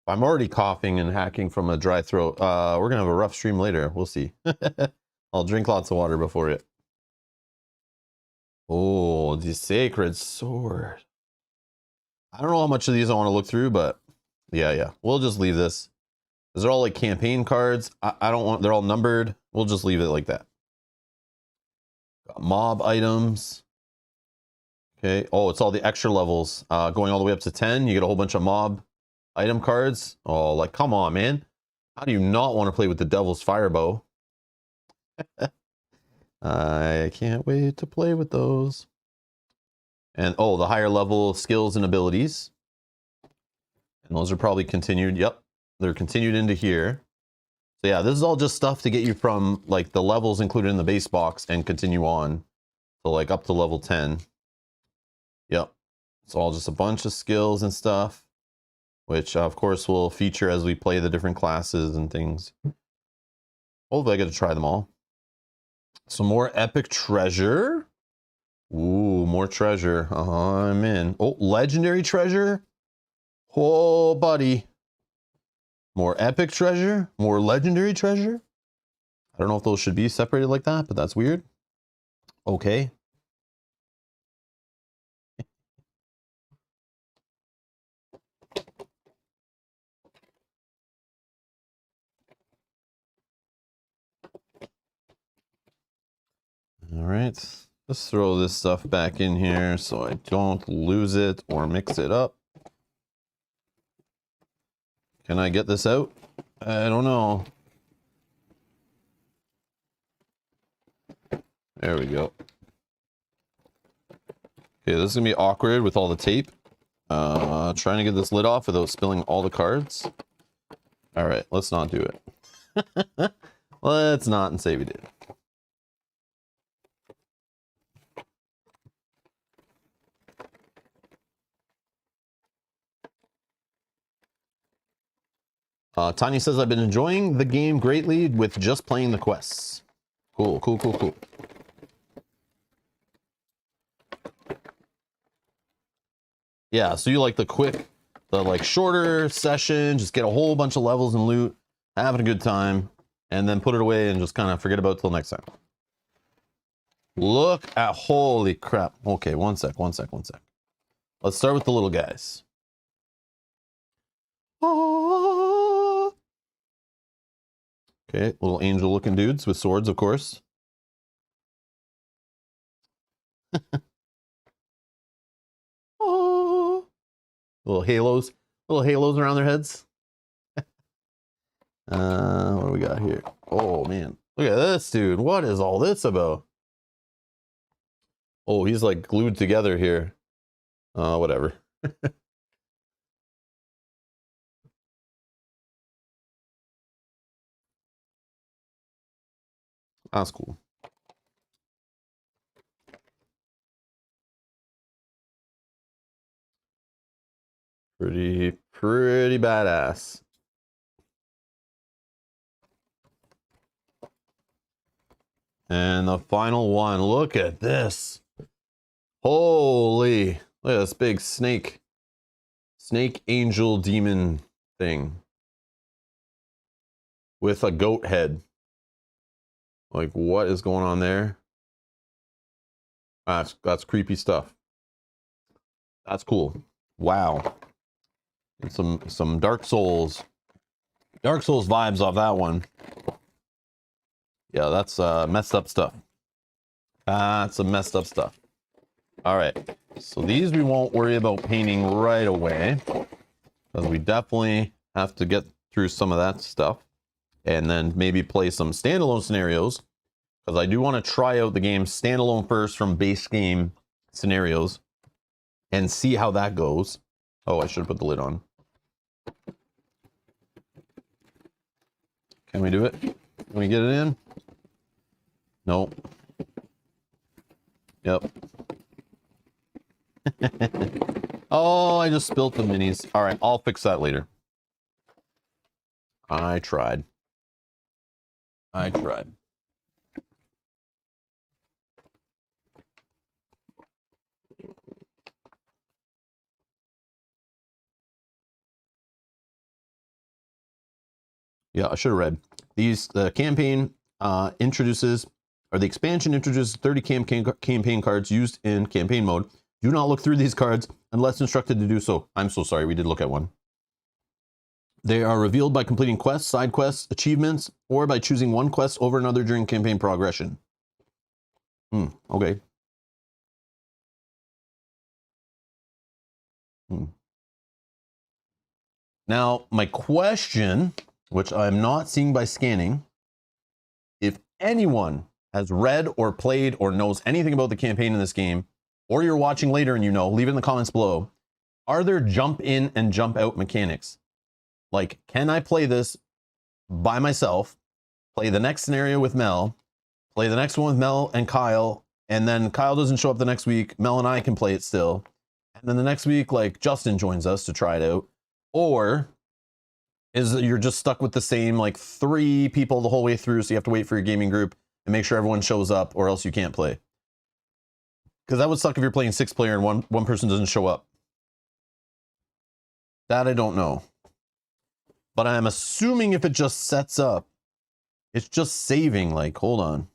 I'm already coughing and hacking from a dry throat. We're gonna have a rough stream later. We'll see. I'll drink lots of water before it. Oh, the Sacred Sword. I don't know how much of these I want to look through, but yeah. We'll just leave this. They're all like campaign cards. I don't want, they're all numbered. We'll just leave it like that. Got mob items. Okay. Oh, it's all the extra levels. Going all the way up to 10. You get a whole bunch of mob item cards. Oh, like, come on, man. How do you not want to play with the Devil's Firebow? I can't wait to play with those. And oh, the higher level skills and abilities. And those are probably continued. Yep. They're continued into here. So yeah, this is all just stuff to get you from like the levels included in the base box and continue on. So like up to level 10. Yep. It's all just a bunch of skills and stuff, which of course will feature as we play the different classes and things. Hopefully I get to try them all. Some more epic treasure. Ooh, more treasure. I'm in. Oh, legendary treasure. Oh, buddy. More epic treasure. More legendary treasure. I don't know if those should be separated like that, but that's weird. Okay. All right. Let's throw this stuff back in here so I don't lose it or mix it up. Can I get this out? I don't know. There we go. Okay, this is gonna be awkward with all the tape. Trying to get this lid off without spilling all the cards. All right, let's not do it. Let's not and say we did. Tanya says, I've been enjoying the game greatly with just playing the quests. Cool, cool, cool, cool. Yeah, so you like the quick, the like shorter session, just get a whole bunch of levels and loot, having a good time, and then put it away and just kind of forget about it till next time. Look at, holy crap. Okay, one sec. Let's start with the little guys. Ah. Okay, little angel looking dudes with swords, of course. Ah. Little halos around their heads. What do we got here? Oh man, look at this dude. What is all this about? Oh, he's like glued together here. Whatever. That's cool. Pretty badass. And the final one, look at this. Holy, look at this big snake angel demon thing with a goat head. Like, what is going on there? That's creepy stuff. That's cool. Wow. And some Dark Souls vibes off that one. Yeah, that's messed up stuff. That's some messed up stuff. All right, so these we won't worry about painting right away, because we definitely have to get through some of that stuff, and then maybe play some standalone scenarios, because I do want to try out the game standalone first from base game scenarios, and see how that goes. Oh, I should put the lid on. Can we do it? Can we get it in? Nope. Yep. Oh, I just spilt the minis. All right, I'll fix that later. I tried. Yeah, I should have read. These campaign introduces, or the expansion introduces 30 campaign cards used in campaign mode. Do not look through these cards unless instructed to do so. I'm so sorry, we did look at one. They are revealed by completing quests, side quests, achievements, or by choosing one quest over another during campaign progression. Okay. Now, my question, which I'm not seeing by scanning, if anyone has read or played or knows anything about the campaign in this game, or you're watching later and you know, leave it in the comments below. Are there jump in and jump out mechanics? Like, can I play this by myself, play the next scenario with Mel, play the next one with Mel and Kyle, and then Kyle doesn't show up the next week, Mel and I can play it still, and then the next week, like, Justin joins us to try it out? Or is it you're just stuck with the same, like, 3 people the whole way through, so you have to wait for your gaming group and make sure everyone shows up, or else you can't play? Because that would suck if you're playing 6-player and one person doesn't show up. That I don't know. But I'm assuming if it just sets up, it's just saving, like, hold on.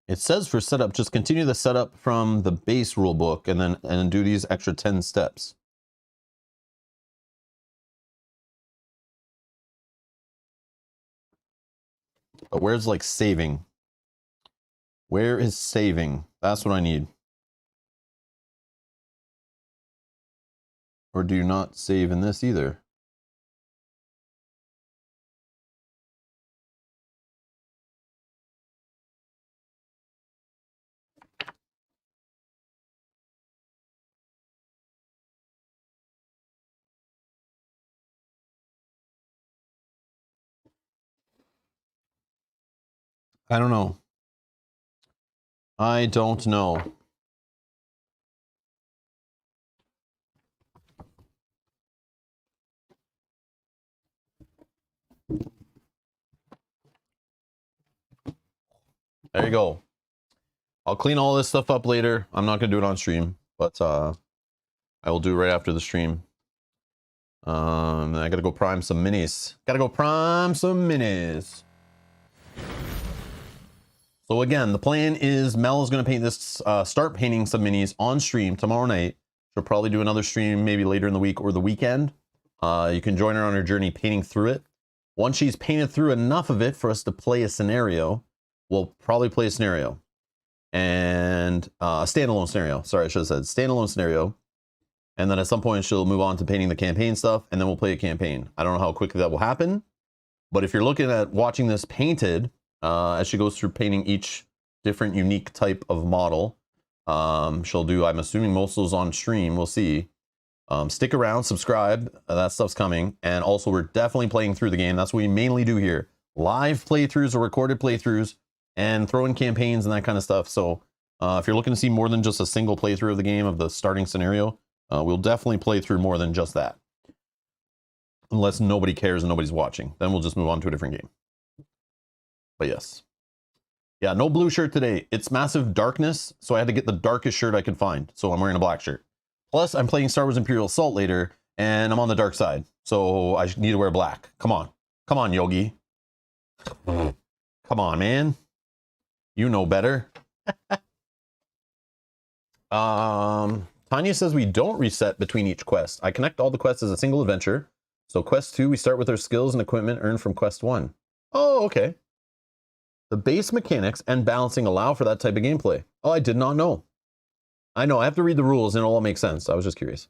It says for setup, just continue the setup from the base rulebook and then do these extra 10 steps. But where's like saving? Where is saving? That's what I need. Or do you not save in this either? I don't know. I don't know. There you go. I'll clean all this stuff up later. I'm not going to do it on stream, but I will do it right after the stream. I got to go prime some minis. So again, the plan is Mel is going to paint this, start painting some minis on stream tomorrow night. She'll probably do another stream maybe later in the week or the weekend. You can join her on her journey painting through it. Once she's painted through enough of it for us to play a scenario, we'll probably play a scenario. And a standalone scenario. Sorry, I should have said standalone scenario. And then at some point she'll move on to painting the campaign stuff, and then we'll play a campaign. I don't know how quickly that will happen, but if you're looking at watching this painted, as she goes through painting each different unique type of model, she'll do, I'm assuming most of those on stream, we'll see. Stick around, subscribe, that stuff's coming. And also we're definitely playing through the game. That's what we mainly do here. Live playthroughs or recorded playthroughs, and throw in campaigns and that kind of stuff. So if you're looking to see more than just a single playthrough of the game, of the starting scenario, we'll definitely play through more than just that. Unless nobody cares and nobody's watching. Then we'll just move on to a different game. But yes. Yeah, no blue shirt today. It's massive darkness, so I had to get the darkest shirt I could find. So I'm wearing a black shirt. Plus, I'm playing Star Wars Imperial Assault later, and I'm on the dark side. So I need to wear black. Come on. Come on, Yogi. Come on, man. You know better. Tanya says we don't reset between each quest. I connect all the quests as a single adventure. So quest 2, we start with our skills and equipment earned from quest 1. Oh, okay. The base mechanics and balancing allow for that type of gameplay. Oh, I did not know. I know, I have to read the rules and it'll all make sense. I was just curious.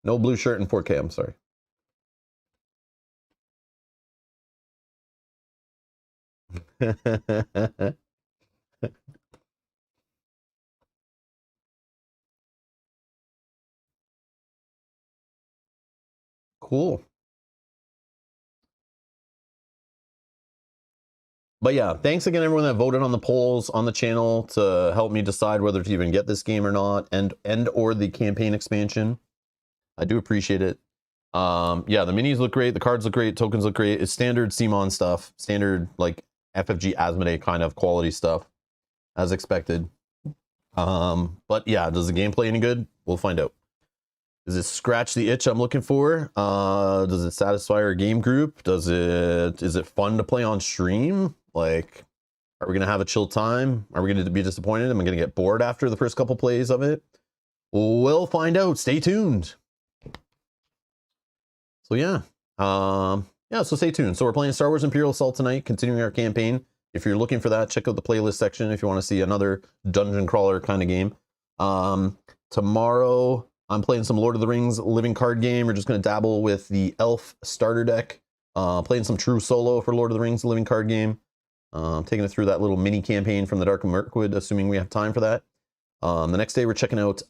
No blue shirt in 4K, I'm sorry. Cool. But yeah, thanks again everyone that voted on the polls on the channel to help me decide whether to even get this game or not, and or the campaign expansion. I do appreciate it. Yeah, the minis look great, the cards look great, tokens look great. It's standard CMON stuff, standard like FFG Asmodee kind of quality stuff, as expected. But yeah, does the gameplay any good? We'll find out. Does it scratch the itch I'm looking for? Does it satisfy our game group? Is it fun to play on stream? Like, are we gonna have a chill time? Are we gonna be disappointed? Am I gonna get bored after the first couple plays of it? We'll find out. Stay tuned. So yeah, so stay tuned. So we're playing Star Wars Imperial Assault tonight, continuing our campaign. If you're looking for that, check out the playlist section if you want to see another dungeon crawler kind of game. Tomorrow I'm playing some Lord of the Rings living card game. We're just going to dabble with the Elf starter deck. Playing some true solo for Lord of the Rings living card game. Taking it through that little mini campaign from the Dark of Mirkwood, assuming we have time for that. The next day we're checking out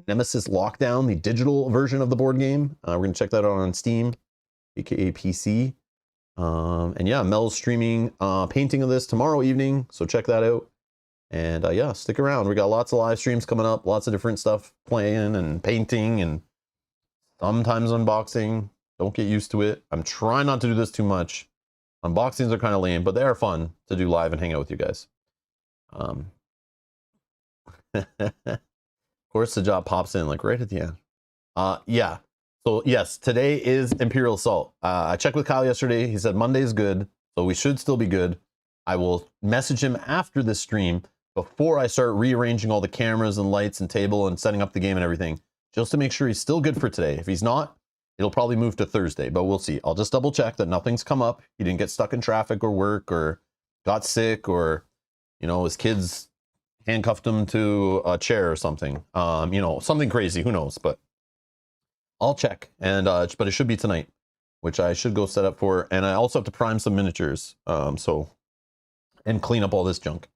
Nemesis Lockdown, the digital version of the board game. We're going to check that out on Steam, aka PC. And yeah, Mel's streaming painting of this tomorrow evening, so check that out. And yeah, stick around. We got lots of live streams coming up, lots of different stuff playing and painting and sometimes unboxing. Don't get used to it. I'm trying not to do this too much. Unboxings are kind of lame, but they are fun to do live and hang out with you guys. Of course, the job pops in like right at the end. Yeah. So yes, today is Imperial Assault. I checked with Kyle yesterday. He said Monday is good, so we should still be good. I will message him after this stream before I start rearranging all the cameras and lights and table and setting up the game and everything, just to make sure he's still good for today. If he's not, it'll probably move to Thursday, but we'll see. I'll just double check that nothing's come up. He didn't get stuck in traffic or work or got sick or, you know, his kids handcuffed him to a chair or something. You know, something crazy, who knows, but I'll check. And but it should be tonight, which I should go set up for. And I also have to prime some miniatures. And clean up all this junk.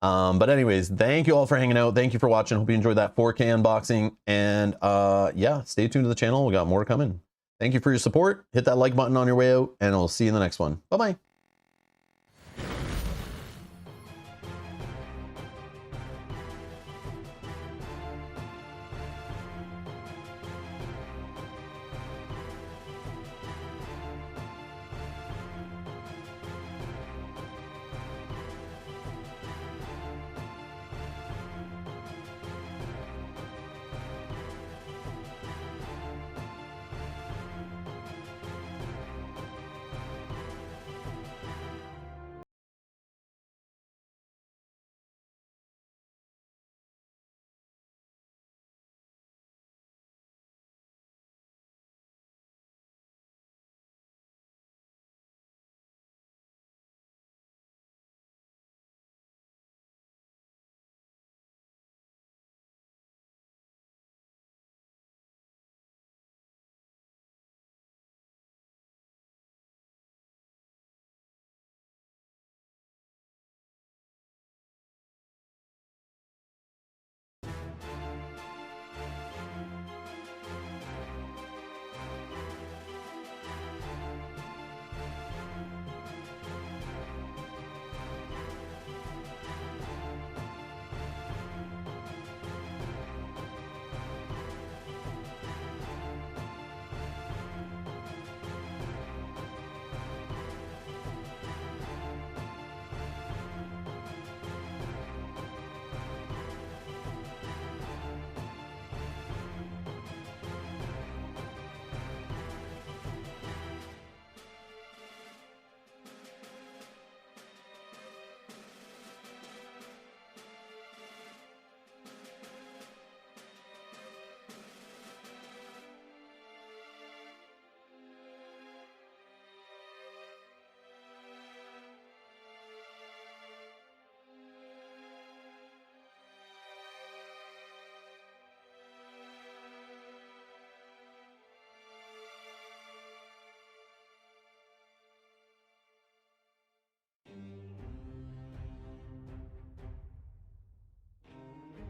But anyways, thank you all for hanging out. Thank you for watching. Hope you enjoyed that 4K unboxing. And yeah, stay tuned to the channel. We got more coming. Thank you for your support. Hit that like button on your way out, and I'll see you in the next one. Bye-bye.